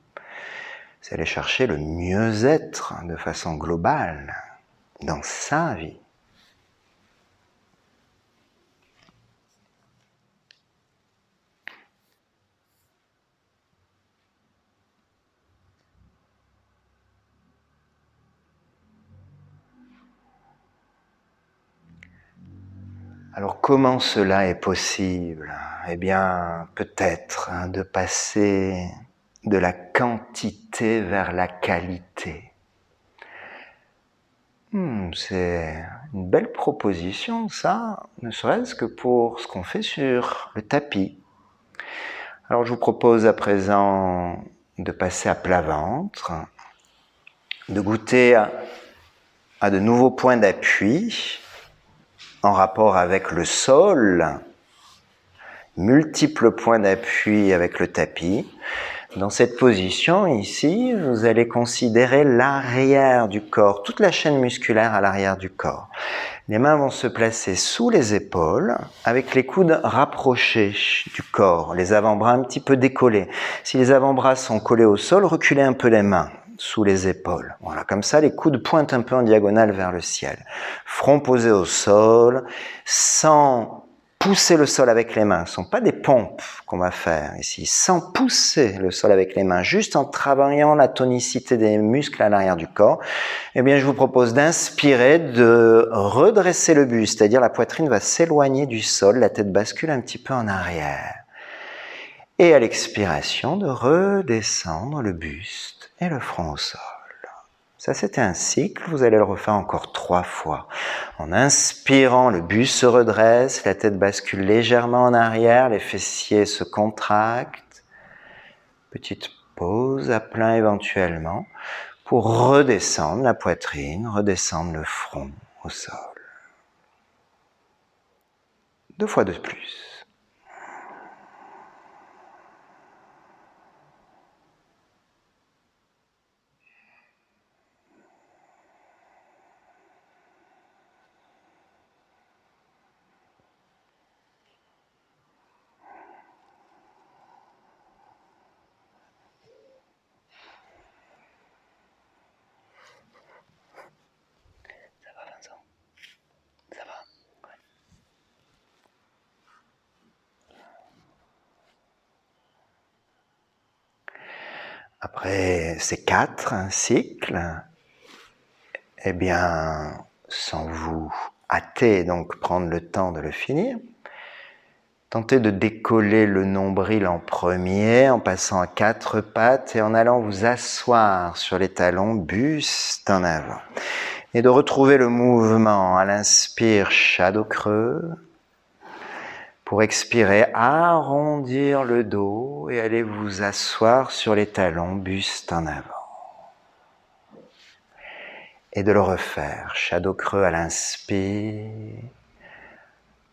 C'est aller chercher le mieux-être de façon globale dans sa vie. Alors comment cela est possible? Eh bien, peut-être de passer de la quantité vers la qualité. C'est une belle proposition, ça, ne serait-ce que pour ce qu'on fait sur le tapis. Alors je vous propose à présent de passer à plat ventre, de goûter à de nouveaux points d'appui en rapport avec le sol, multiples points d'appui avec le tapis. Dans cette position ici, vous allez considérer l'arrière du corps, toute la chaîne musculaire à l'arrière du corps. Les mains vont se placer sous les épaules, avec les coudes rapprochés du corps, les avant-bras un petit peu décollés. Si les avant-bras sont collés au sol, reculez un peu les mains sous les épaules. Voilà, comme ça, les coudes pointent un peu en diagonale vers le ciel. Front posé au sol, sans pousser le sol avec les mains. Ce ne sont pas des pompes qu'on va faire ici, sans pousser le sol avec les mains, juste en travaillant la tonicité des muscles à l'arrière du corps. Eh bien, je vous propose d'inspirer, de redresser le buste, c'est-à-dire la poitrine va s'éloigner du sol, la tête bascule un petit peu en arrière. Et à l'expiration, de redescendre le buste et le front au sol. Ça, c'était un cycle, vous allez le refaire encore 3 fois. En inspirant, le buste se redresse, la tête bascule légèrement en arrière, les fessiers se contractent. Petite pause à plein éventuellement pour redescendre la poitrine, redescendre le front au sol. 2 fois de plus. Après ces 4 cycles, eh bien, sans vous hâter, donc prendre le temps de le finir, tentez de décoller le nombril en premier en passant à 4 pattes et en allant vous asseoir sur les talons, buste en avant. Et de retrouver le mouvement à l'inspire, chat dos creux. Pour expirer, arrondir le dos et aller vous asseoir sur les talons, buste en avant. Et de le refaire, chat dos creux à l'inspire.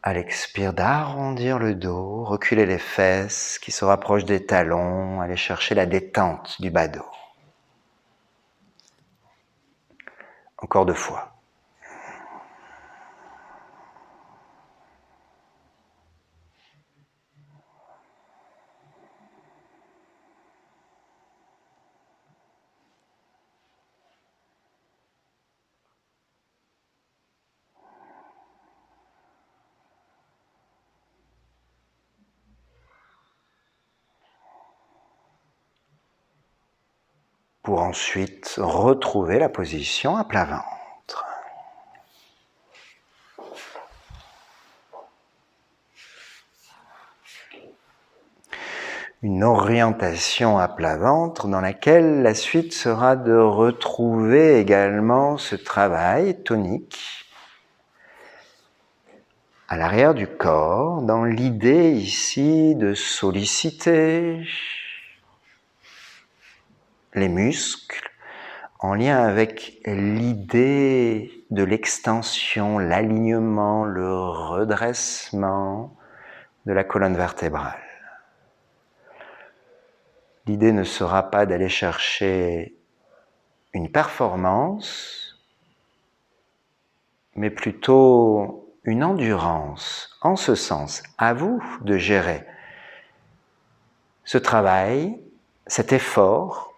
À l'expire, d'arrondir le dos, reculer les fesses qui se rapprochent des talons, aller chercher la détente du bas dos. Encore 2 fois. Pour ensuite retrouver la position à plat ventre. Une orientation à plat ventre dans laquelle la suite sera de retrouver également ce travail tonique à l'arrière du corps, dans l'idée ici de solliciter les muscles en lien avec l'idée de l'extension, l'alignement, le redressement de la colonne vertébrale. L'idée ne sera pas d'aller chercher une performance, mais plutôt une endurance. En ce sens, à vous de gérer ce travail, cet effort,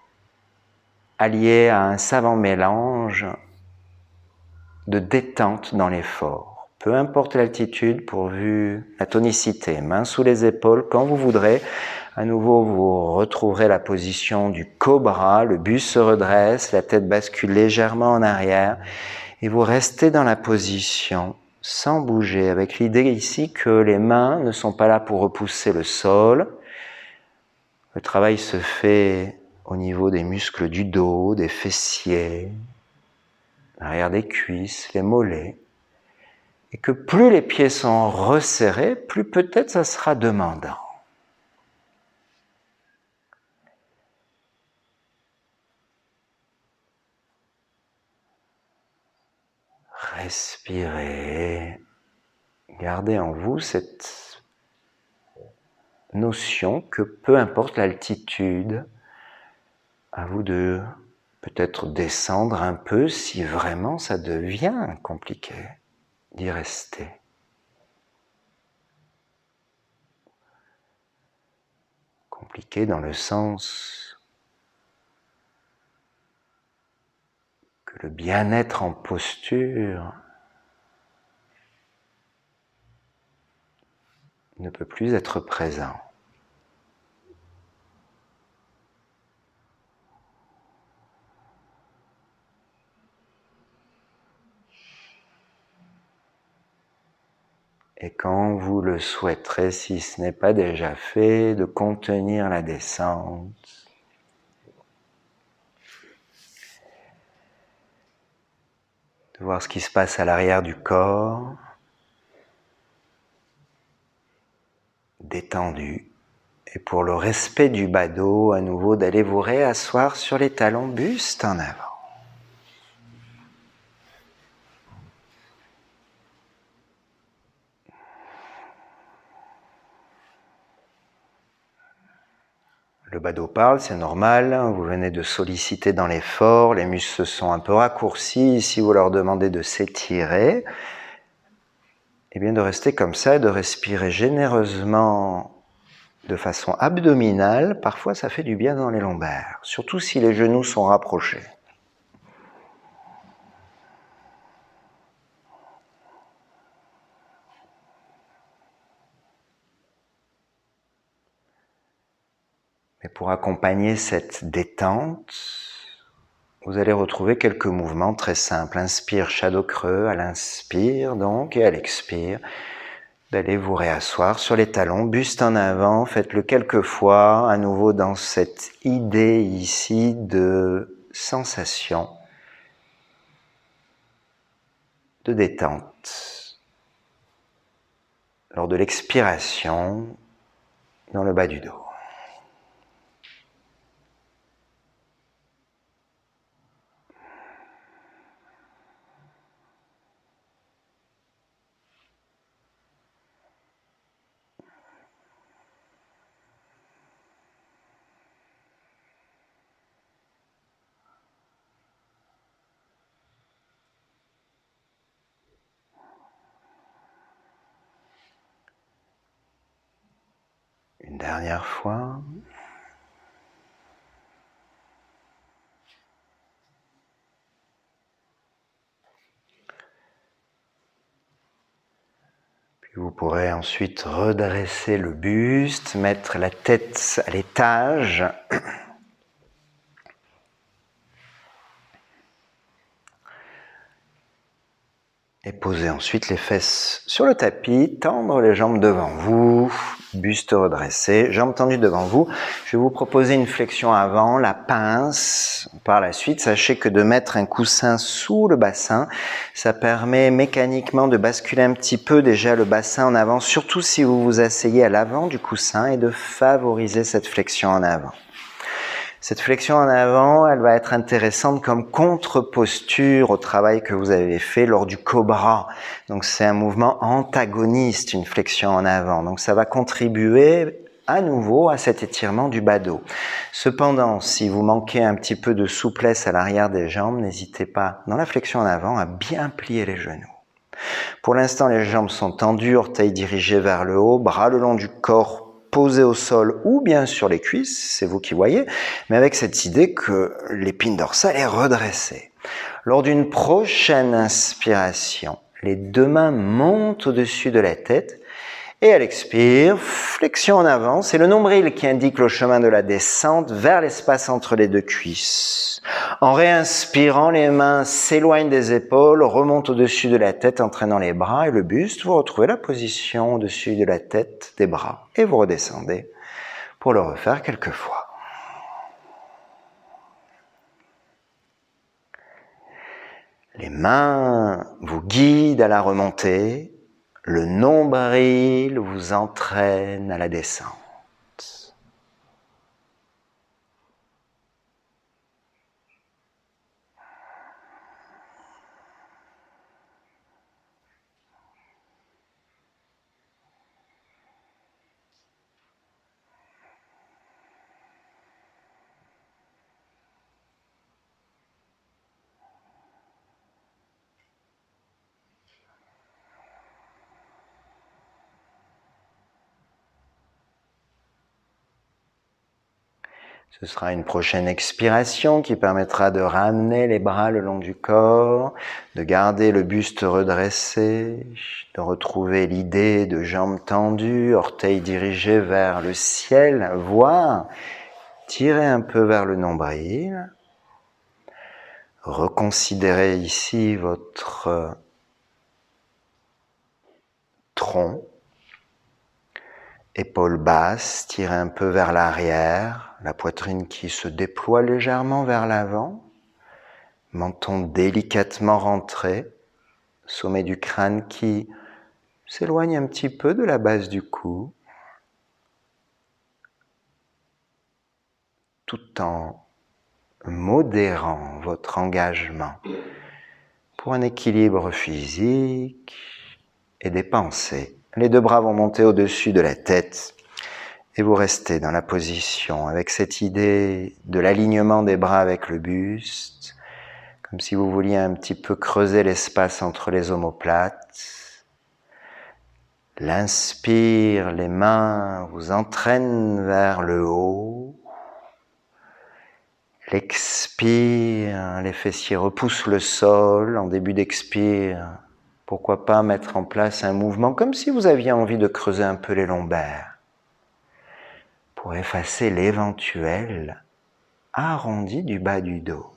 allié à un savant mélange de détente dans l'effort. Peu importe l'altitude, pourvu la tonicité, mains sous les épaules, quand vous voudrez. À nouveau, vous retrouverez la position du cobra, le buste se redresse, la tête bascule légèrement en arrière et vous restez dans la position sans bouger, avec l'idée ici que les mains ne sont pas là pour repousser le sol. Le travail se fait au niveau des muscles du dos, des fessiers, l'arrière des cuisses, les mollets. Et que plus les pieds sont resserrés, plus peut-être ça sera demandant. Respirez. Gardez en vous cette notion que peu importe l'altitude, à vous de peut-être descendre un peu si vraiment ça devient compliqué d'y rester. Compliqué dans le sens que le bien-être en posture ne peut plus être présent. Et quand vous le souhaiterez, si ce n'est pas déjà fait, de contenir la descente. De voir ce qui se passe à l'arrière du corps, détendu. Et pour le respect du bas dos, à nouveau, d'aller vous réasseoir sur les talons, buste en avant. Le bas dos parle, c'est normal, vous venez de solliciter dans l'effort, les muscles se sont un peu raccourcis, si vous leur demandez de s'étirer, et bien de rester comme ça, de respirer généreusement de façon abdominale, parfois ça fait du bien dans les lombaires, surtout si les genoux sont rapprochés. Mais pour accompagner cette détente, vous allez retrouver quelques mouvements très simples. Inspire, shadow creux, à l'inspire donc, et à l'expire, d'aller vous réasseoir sur les talons, buste en avant, faites-le quelques fois, à nouveau dans cette idée ici de sensation, de détente. Lors de l'expiration, dans le bas du dos. Une dernière fois. Puis vous pourrez ensuite redresser le buste, mettre la tête à l'étage. Et posez ensuite les fesses sur le tapis, tendre les jambes devant vous, buste redressé, jambes tendues devant vous. Je vais vous proposer une flexion avant, la pince. Par la suite, sachez que de mettre un coussin sous le bassin, ça permet mécaniquement de basculer un petit peu déjà le bassin en avant, surtout si vous vous asseyez à l'avant du coussin, et de favoriser cette flexion en avant. Cette flexion en avant, elle va être intéressante comme contre-posture au travail que vous avez fait lors du cobra. Donc c'est un mouvement antagoniste, une flexion en avant. Donc ça va contribuer à nouveau à cet étirement du bas dos. Cependant, si vous manquez un petit peu de souplesse à l'arrière des jambes, n'hésitez pas, dans la flexion en avant, à bien plier les genoux. Pour l'instant, les jambes sont tendues, orteils dirigés vers le haut, bras le long du corps, posé au sol ou bien sur les cuisses, c'est vous qui voyez, mais avec cette idée que l'épine dorsale est redressée. Lors d'une prochaine inspiration, les deux mains montent au-dessus de la tête et à l'expire, flexion en avant, c'est le nombril qui indique le chemin de la descente vers l'espace entre les deux cuisses. En réinspirant, les mains s'éloignent des épaules, remontent au-dessus de la tête, entraînant les bras et le buste. Vous retrouvez la position au-dessus de la tête, des bras, et vous redescendez pour le refaire quelques fois. Les mains vous guident à la remontée, le nombril vous entraîne à la descente. Ce sera une prochaine expiration qui permettra de ramener les bras le long du corps, de garder le buste redressé, de retrouver l'idée de jambes tendues, orteils dirigés vers le ciel, voire tirer un peu vers le nombril. Reconsidérez ici votre tronc. Épaules basses, tirez un peu vers l'arrière, la poitrine qui se déploie légèrement vers l'avant, menton délicatement rentré, sommet du crâne qui s'éloigne un petit peu de la base du cou, tout en modérant votre engagement pour un équilibre physique et des pensées. Les deux bras vont monter au-dessus de la tête et vous restez dans la position avec cette idée de l'alignement des bras avec le buste, comme si vous vouliez un petit peu creuser l'espace entre les omoplates. L'inspire, les mains vous entraînent vers le haut. L'expire, les fessiers repoussent le sol. En début d'expire, pourquoi pas mettre en place un mouvement comme si vous aviez envie de creuser un peu les lombaires pour effacer l'éventuel arrondi du bas du dos.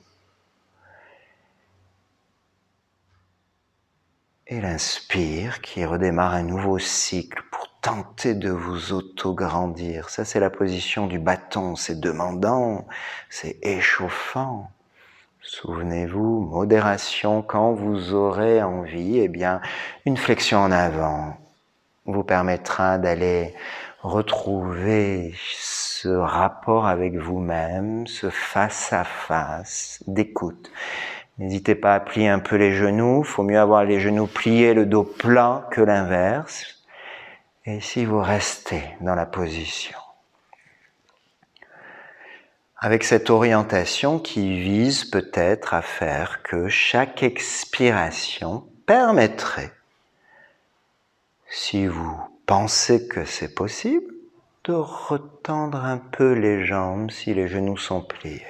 Et l'inspire qui redémarre un nouveau cycle pour tenter de vous auto-grandir. Ça, c'est la position du bâton. C'est demandant, c'est échauffant. Souvenez-vous, modération, quand vous aurez envie, eh bien, une flexion en avant vous permettra d'aller retrouver ce rapport avec vous-même, ce face-à-face d'écoute. N'hésitez pas à plier un peu les genoux, il faut mieux avoir les genoux pliés, le dos plat que l'inverse. Et si vous restez dans la position, avec cette orientation qui vise peut-être à faire que chaque expiration permettrait, si vous pensez que c'est possible, de retendre un peu les jambes si les genoux sont pliés.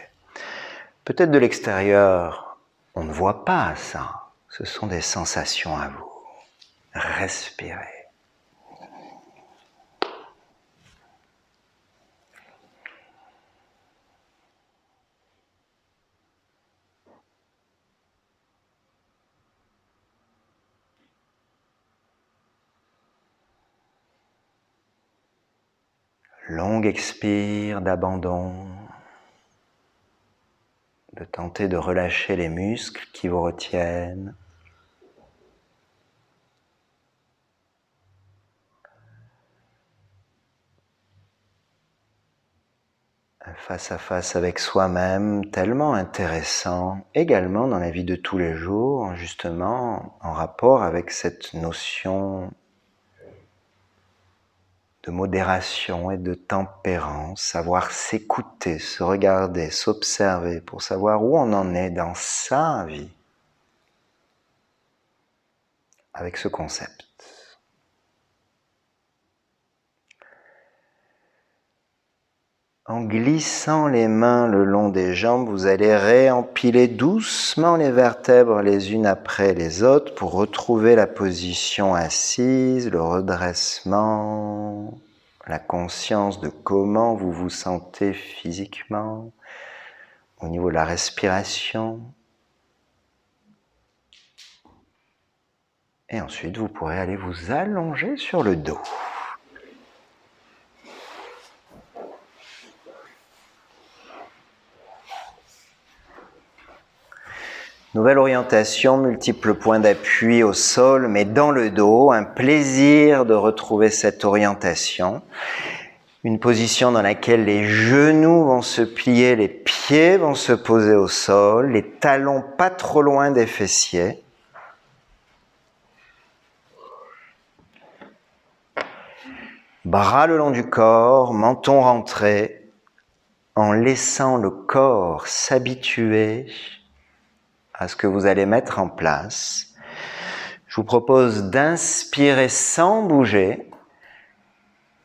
Peut-être de l'extérieur, on ne voit pas ça. Ce sont des sensations à vous. Respirez. Longue expire d'abandon, de tenter de relâcher les muscles qui vous retiennent. Un face-à-face avec soi-même tellement intéressant, également dans la vie de tous les jours, justement en rapport avec cette notion de modération et de tempérance, savoir s'écouter, se regarder, s'observer pour savoir où on en est dans sa vie avec ce concept. En glissant les mains le long des jambes, vous allez réempiler doucement les vertèbres les unes après les autres pour retrouver la position assise, le redressement, la conscience de comment vous vous sentez physiquement, au niveau de la respiration. Et ensuite, vous pourrez aller vous allonger sur le dos. Nouvelle orientation, multiples points d'appui au sol, mais dans le dos, un plaisir de retrouver cette orientation. Une position dans laquelle les genoux vont se plier, les pieds vont se poser au sol, les talons pas trop loin des fessiers. Bras le long du corps, menton rentré, en laissant le corps s'habituer à ce que vous allez mettre en place. Je vous propose d'inspirer sans bouger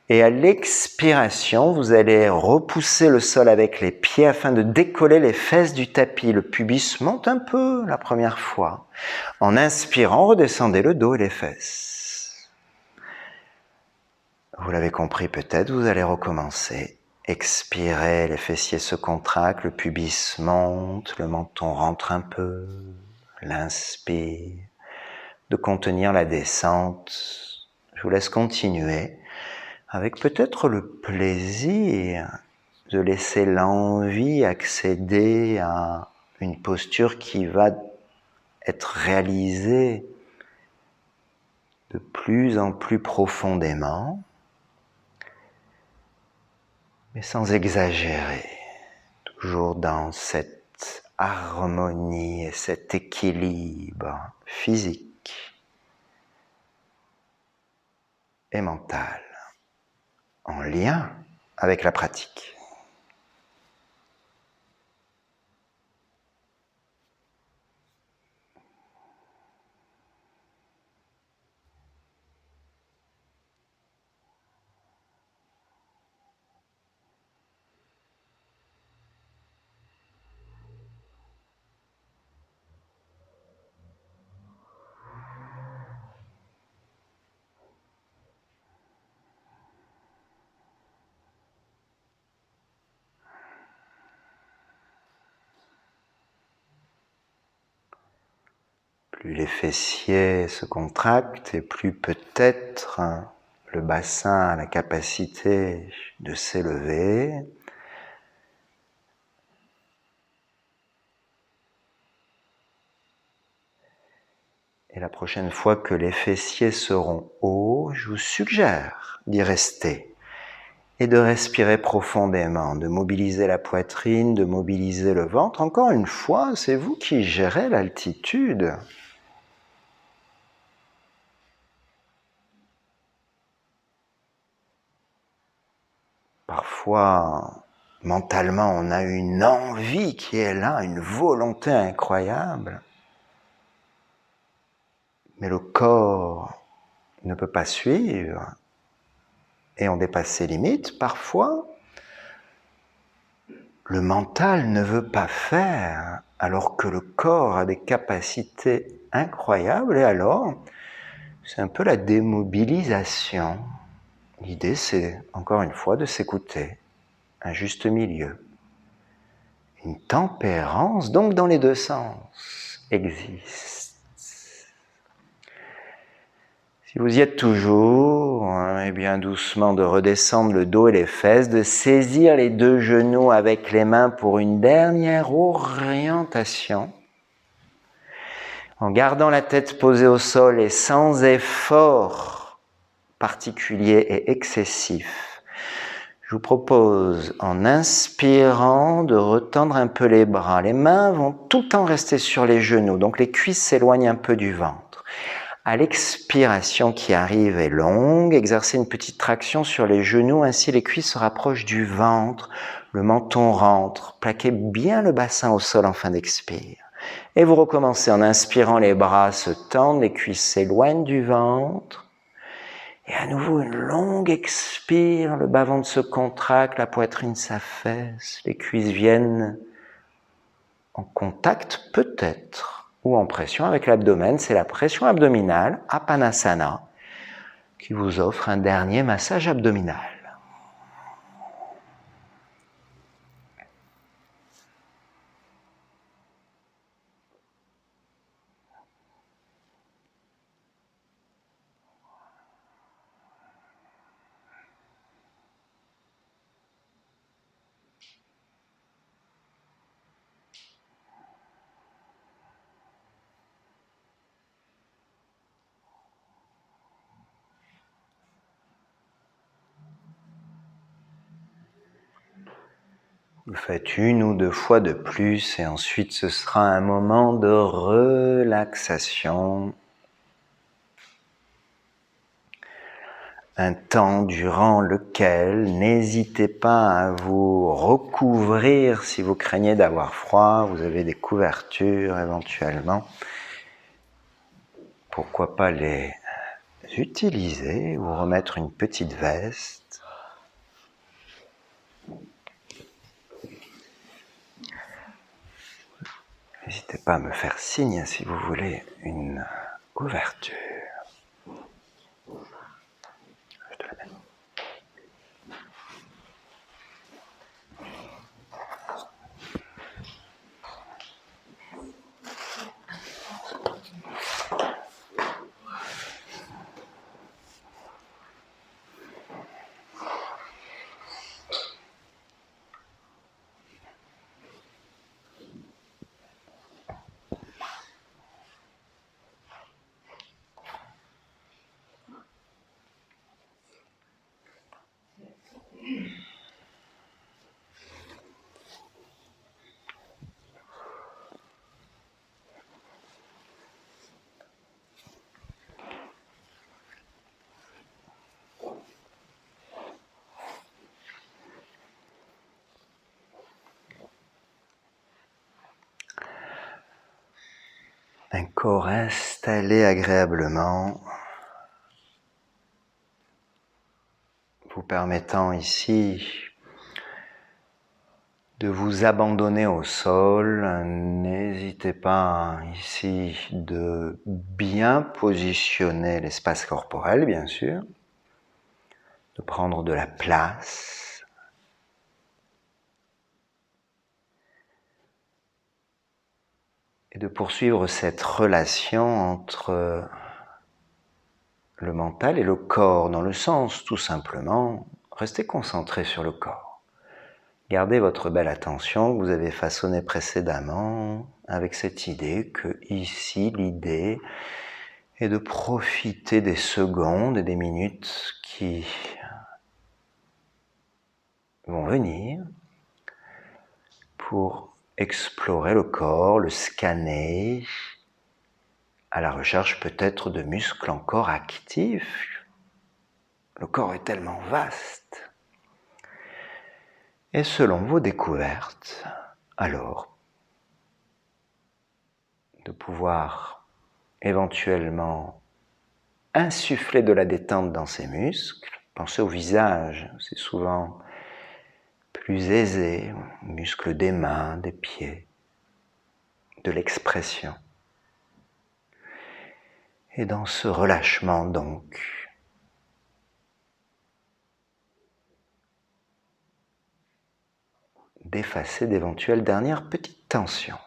et à l'expiration, vous allez repousser le sol avec les pieds afin de décoller les fesses du tapis. Le pubis monte un peu la première fois. En inspirant, redescendez le dos et les fesses. Vous l'avez compris peut-être, vous allez recommencer. Expirez, les fessiers se contractent, le pubis monte, le menton rentre un peu. L'inspire, de contenir la descente. Je vous laisse continuer avec peut-être le plaisir de laisser l'envie accéder à une posture qui va être réalisée de plus en plus profondément, mais sans exagérer, toujours dans cette harmonie et cet équilibre physique et mental, en lien avec la pratique. Plus les fessiers se contractent et plus peut-être le bassin a la capacité de s'élever. Et la prochaine fois que les fessiers seront hauts, je vous suggère d'y rester et de respirer profondément, de mobiliser la poitrine, de mobiliser le ventre. Encore une fois, c'est vous qui gérez l'altitude. Parfois, mentalement, on a une envie qui est là, une volonté incroyable. Mais le corps ne peut pas suivre et on dépasse ses limites. Parfois, le mental ne veut pas faire alors que le corps a des capacités incroyables et alors, c'est un peu la démobilisation. L'idée, c'est, encore une fois, de s'écouter. Un juste milieu. Une tempérance, donc dans les deux sens, existe. Si vous y êtes toujours, eh bien doucement de redescendre le dos et les fesses, de saisir les deux genoux avec les mains pour une dernière orientation, en gardant la tête posée au sol et sans effort particulier et excessif. Je vous propose, en inspirant, de retendre un peu les bras. Les mains vont tout le temps rester sur les genoux, donc les cuisses s'éloignent un peu du ventre. À l'expiration qui arrive est longue, exercez une petite traction sur les genoux, ainsi les cuisses se rapprochent du ventre, le menton rentre, plaquez bien le bassin au sol en fin d'expire. Et vous recommencez en inspirant, les bras se tendent, les cuisses s'éloignent du ventre. Et à nouveau une longue expire, le bas-ventre se contracte, la poitrine s'affaisse, les cuisses viennent en contact peut-être ou en pression avec l'abdomen. C'est la pression abdominale, Apanasana, qui vous offre un dernier massage abdominal. Vous faites une ou deux fois de plus et ensuite ce sera un moment de relaxation. Un temps durant lequel n'hésitez pas à vous recouvrir si vous craignez d'avoir froid. Vous avez des couvertures éventuellement. Pourquoi pas les utiliser ou remettre une petite veste. N'hésitez pas à me faire signe si vous voulez une couverture. Je te la mets. Un corps installé agréablement, vous permettant ici de vous abandonner au sol. N'hésitez pas ici de bien positionner l'espace corporel, bien sûr, de prendre de la place. et de poursuivre cette relation entre le mental et le corps, dans le sens, tout simplement, restez concentré sur le corps. Gardez votre belle attention que vous avez façonnée précédemment avec cette idée que ici, l'idée est de profiter des secondes et des minutes qui vont venir pour explorer le corps, le scanner, à la recherche peut-être de muscles encore actifs. Le corps est tellement vaste. Et selon vos découvertes, alors, de pouvoir éventuellement insuffler de la détente dans ces muscles. Pensez au visage, c'est souvent plus aisé, muscles des mains, des pieds, de l'expression. Et dans ce relâchement donc, d'effacer d'éventuelles dernières petites tensions.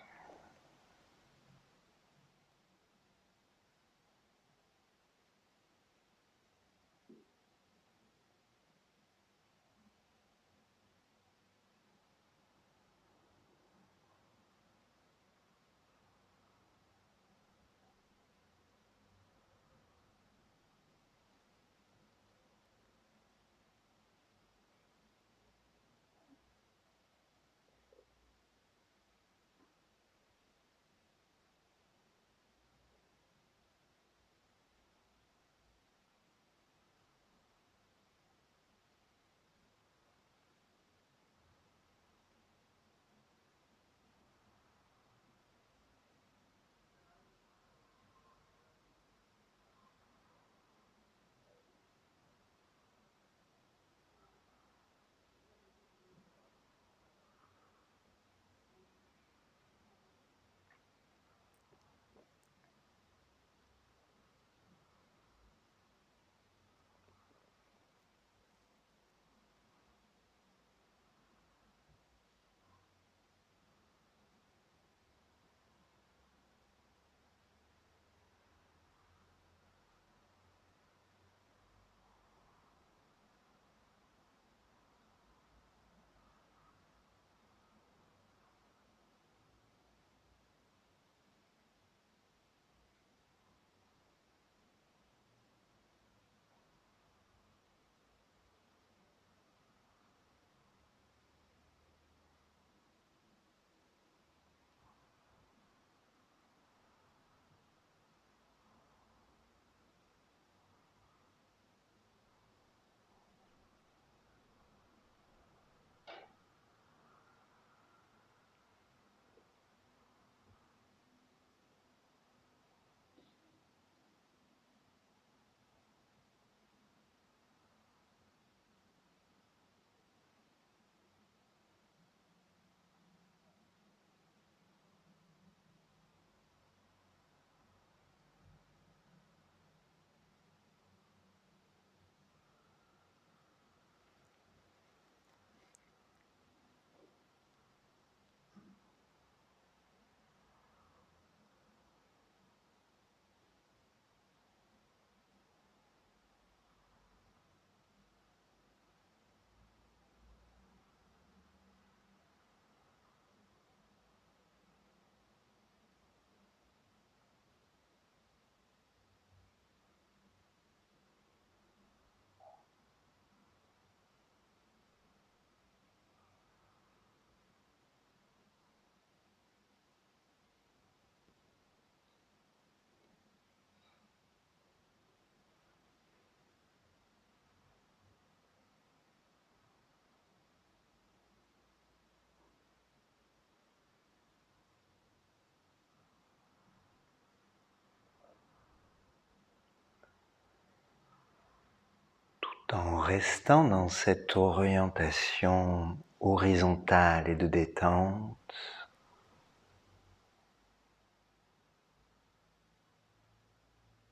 En restant dans cette orientation horizontale et de détente,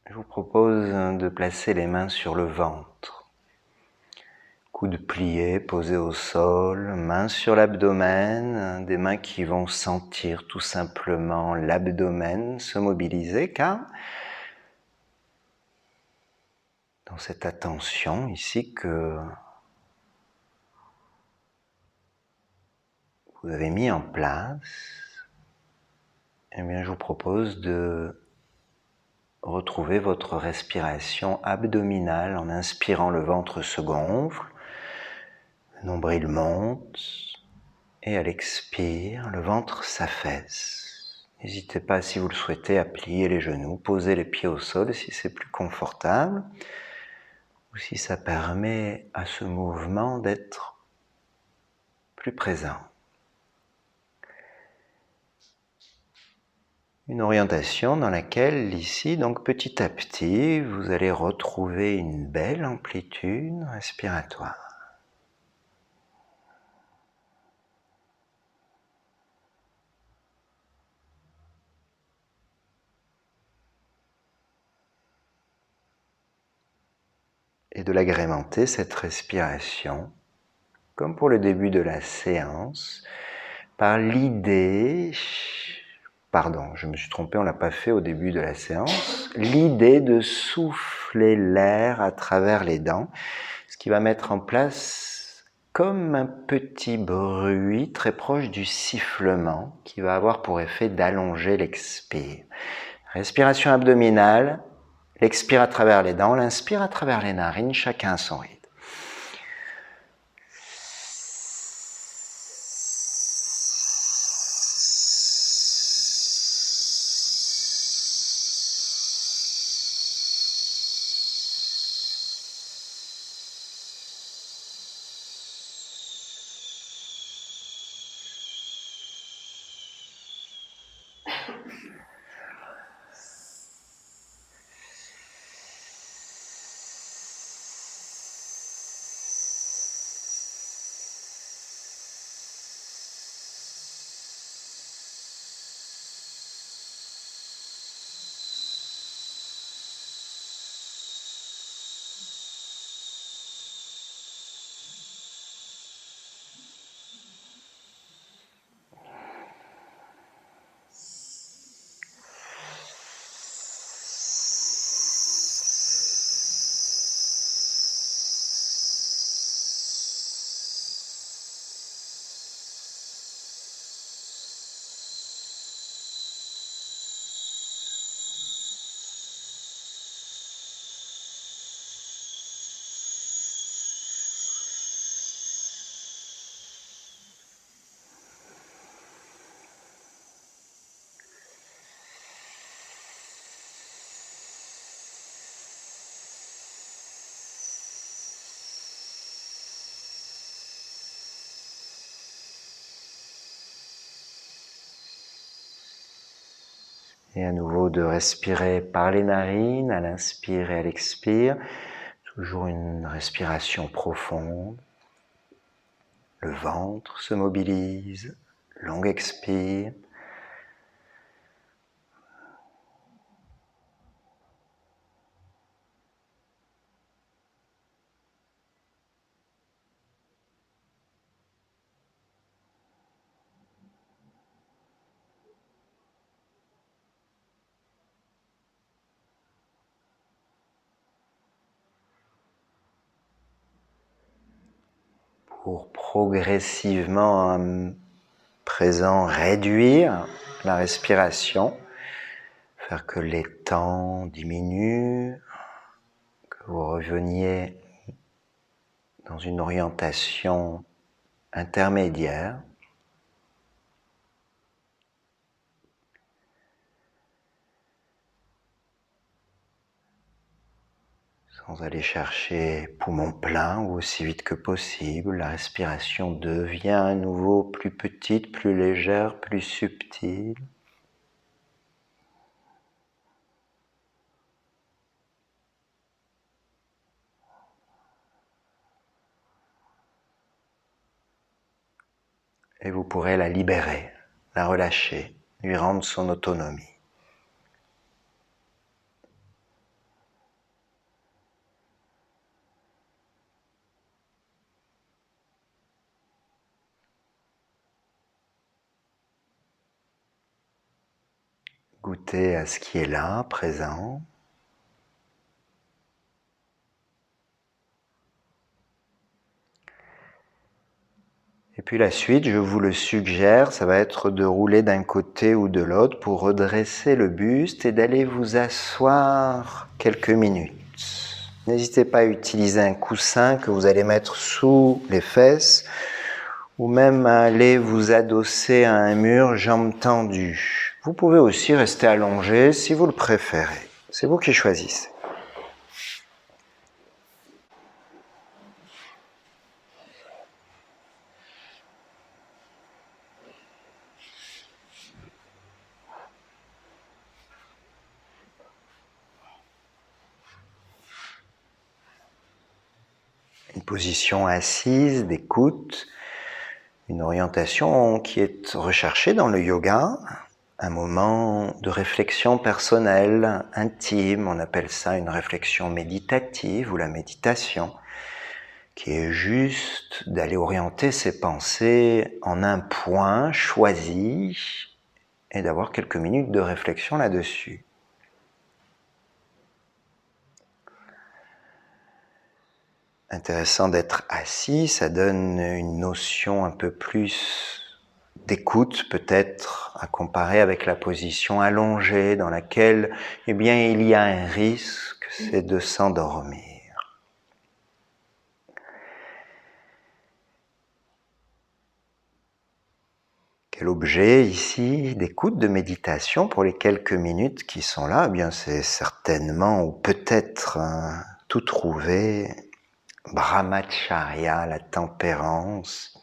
je vous propose de placer les mains sur le ventre coudes pliés, posés au sol, mains sur l'abdomen, des mains qui vont sentir tout simplement l'abdomen se mobiliser, car dans cette attention ici que vous avez mis en place, eh bien, je vous propose de retrouver votre respiration abdominale en inspirant, le ventre se gonfle, le nombril monte, et à l'expire, le ventre s'affaisse. N'hésitez pas, si vous le souhaitez, à plier les genoux, poser les pieds au sol si c'est plus confortable, ou si ça permet à ce mouvement d'être plus présent. Une orientation dans laquelle, ici, donc petit à petit, vous allez retrouver une belle amplitude respiratoire. Et de l'agrémenter, cette respiration, comme pour le début de la séance, par l'idée, pardon, je me suis trompé, on ne l'a pas fait au début de la séance, l'idée de souffler l'air à travers les dents, ce qui va mettre en place comme un petit bruit très proche du sifflement qui va avoir pour effet d'allonger l'expire. Respiration abdominale, l'expire à travers les dents, l'inspire à travers les narines, chacun à son rythme. Et à nouveau de respirer par les narines, à l'inspire et à l'expire. Toujours une respiration profonde. Le ventre se mobilise. Long expire. Pour progressivement à présent réduire la respiration, faire que les temps diminuent, que vous reveniez dans une orientation intermédiaire. Sans aller chercher poumon plein ou aussi vite que possible, la respiration devient à nouveau plus petite, plus légère, plus subtile. Et vous pourrez la libérer, la relâcher, lui rendre son autonomie. Goûter à ce qui est là, présent. Et puis la suite, je vous le suggère, ça va être de rouler d'un côté ou de l'autre pour redresser le buste et d'aller vous asseoir quelques minutes. N'hésitez pas à utiliser un coussin que vous allez mettre sous les fesses ou même à aller vous adosser à un mur, jambes tendues. Vous pouvez aussi rester allongé si vous le préférez. C'est vous qui choisissez. Une position assise d'écoute, une orientation qui est recherchée dans le yoga, un moment de réflexion personnelle, intime, on appelle ça une réflexion méditative ou la méditation, qui est juste d'aller orienter ses pensées en un point choisi et d'avoir quelques minutes de réflexion là-dessus. Intéressant d'être assis, ça donne une notion un peu plus d'écoute peut-être à comparer avec la position allongée dans laquelle eh bien, il y a un risque, c'est de s'endormir. Quel objet ici d'écoute, de méditation pour les quelques minutes qui sont là? Eh bien, c'est certainement ou peut-être tout trouver. Brahmacharya, la tempérance.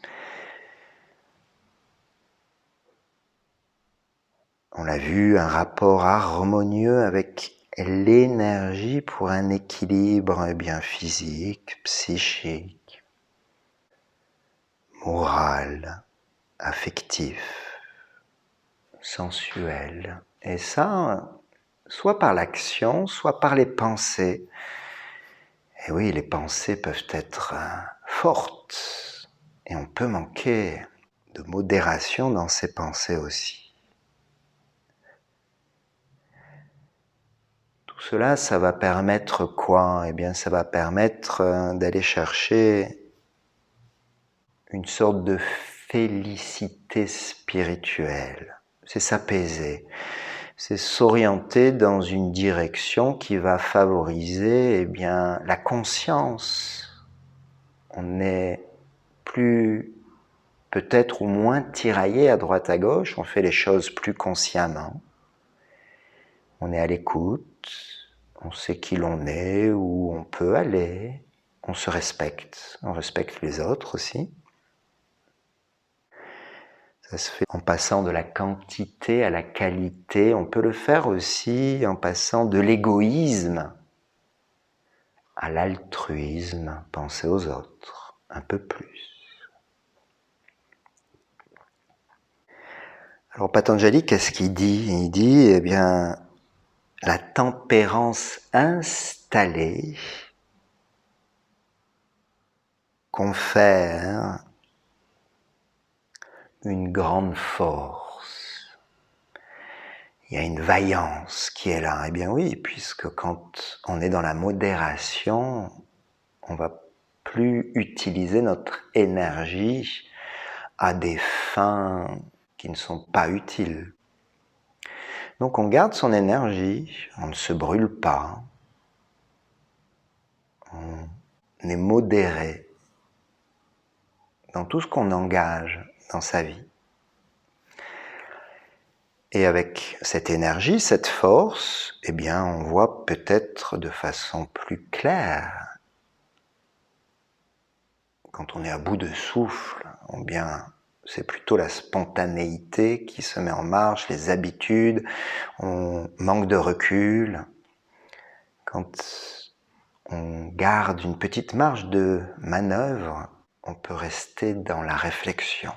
On l'a vu, un rapport harmonieux avec l'énergie pour un équilibre bien physique, psychique, moral, affectif, sensuel. Et ça, soit par l'action, soit par les pensées. Et oui, les pensées peuvent être fortes et on peut manquer de modération dans ces pensées aussi. Tout cela, ça va permettre quoi? Eh bien, ça va permettre d'aller chercher une sorte de félicité spirituelle. C'est s'apaiser, c'est s'orienter dans une direction qui va favoriser la conscience. On n'est plus peut-être ou moins tiraillé à droite à gauche, on fait les choses plus consciemment. On est à l'écoute, on sait qui l'on est, où on peut aller, on se respecte, on respecte les autres aussi. Ça se fait en passant de la quantité à la qualité. On peut le faire aussi en passant de l'égoïsme à l'altruisme, penser aux autres un peu plus. Alors Patanjali, qu'est-ce qu'il dit? Il dit, eh bien, la tempérance installée confère une grande force. Il y a une vaillance qui est là. Eh bien oui, puisque quand on est dans la modération, on va plus utiliser notre énergie à des fins qui ne sont pas utiles. Donc on garde son énergie, on ne se brûle pas, on est modéré dans tout ce qu'on engage dans sa vie. Et avec cette énergie, cette force, eh bien, on voit peut-être de façon plus claire. Quand on est à bout de souffle, eh bien, c'est plutôt la spontanéité qui se met en marche, les habitudes, on manque de recul. Quand on garde une petite marge de manœuvre, on peut rester dans la réflexion.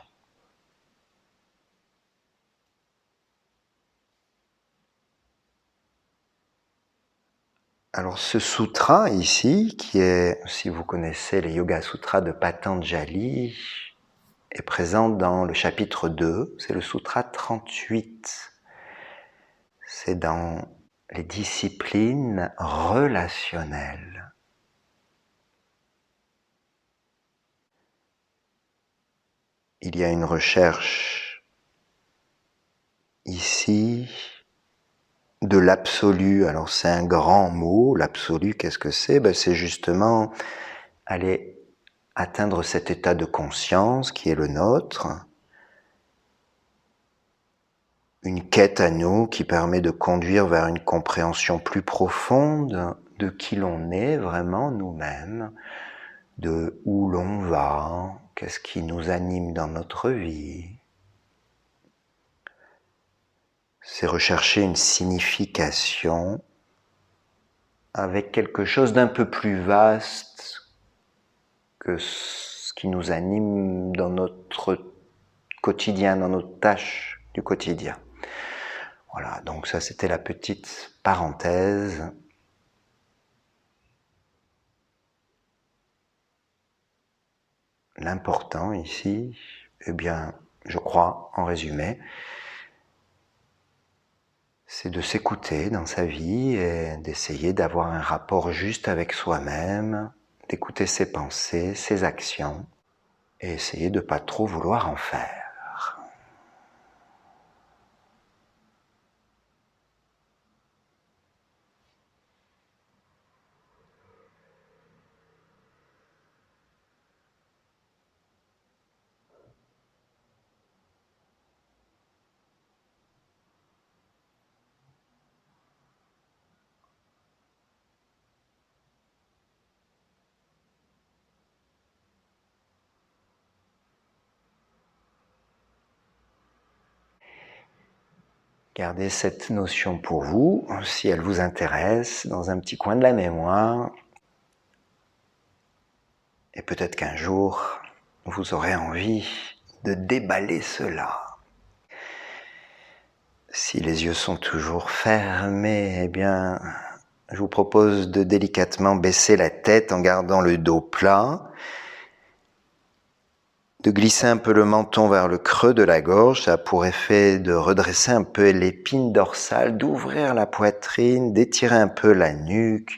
Alors ce sutra ici, qui est, si vous connaissez les Yoga Sutras de Patanjali, est présent dans le chapitre 2, c'est le sutra 38. c'est dans les disciplines relationnelles. Il y a une recherche ici de l'absolu. Alors c'est un grand mot, l'absolu, qu'est-ce que c'est? C'est justement aller atteindre cet état de conscience qui est le nôtre, une quête à nous qui permet de conduire vers une compréhension plus profonde de qui l'on est vraiment nous-mêmes, de où l'on va, qu'est-ce qui nous anime dans notre vie. C'est rechercher une signification avec quelque chose d'un peu plus vaste que ce qui nous anime dans notre quotidien, dans nos tâches du quotidien. Voilà, donc ça c'était la petite parenthèse. L'important ici, eh bien, je crois, en résumé, c'est de s'écouter dans sa vie et d'essayer d'avoir un rapport juste avec soi-même, d'écouter ses pensées, ses actions, et essayer de ne pas trop vouloir en faire. Gardez cette notion pour vous, si elle vous intéresse, dans un petit coin de la mémoire. Et peut-être qu'un jour, vous aurez envie de déballer cela. Si les yeux sont toujours fermés, eh bien, je vous propose de délicatement baisser la tête en gardant le dos plat, de glisser un peu le menton vers le creux de la gorge, ça a pour effet de redresser un peu l'épine dorsale, d'ouvrir la poitrine, d'étirer un peu la nuque,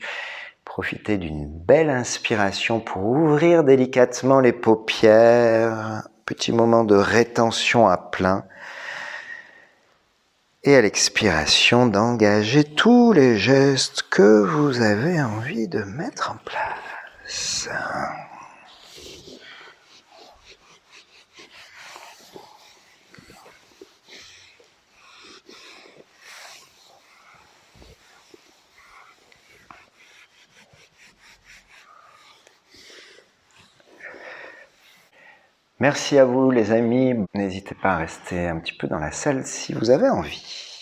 profiter d'une belle inspiration pour ouvrir délicatement les paupières, petit moment de rétention à plein, et à l'expiration d'engager tous les gestes que vous avez envie de mettre en place. Merci à vous les amis, n'hésitez pas à rester un petit peu dans la salle si vous avez envie.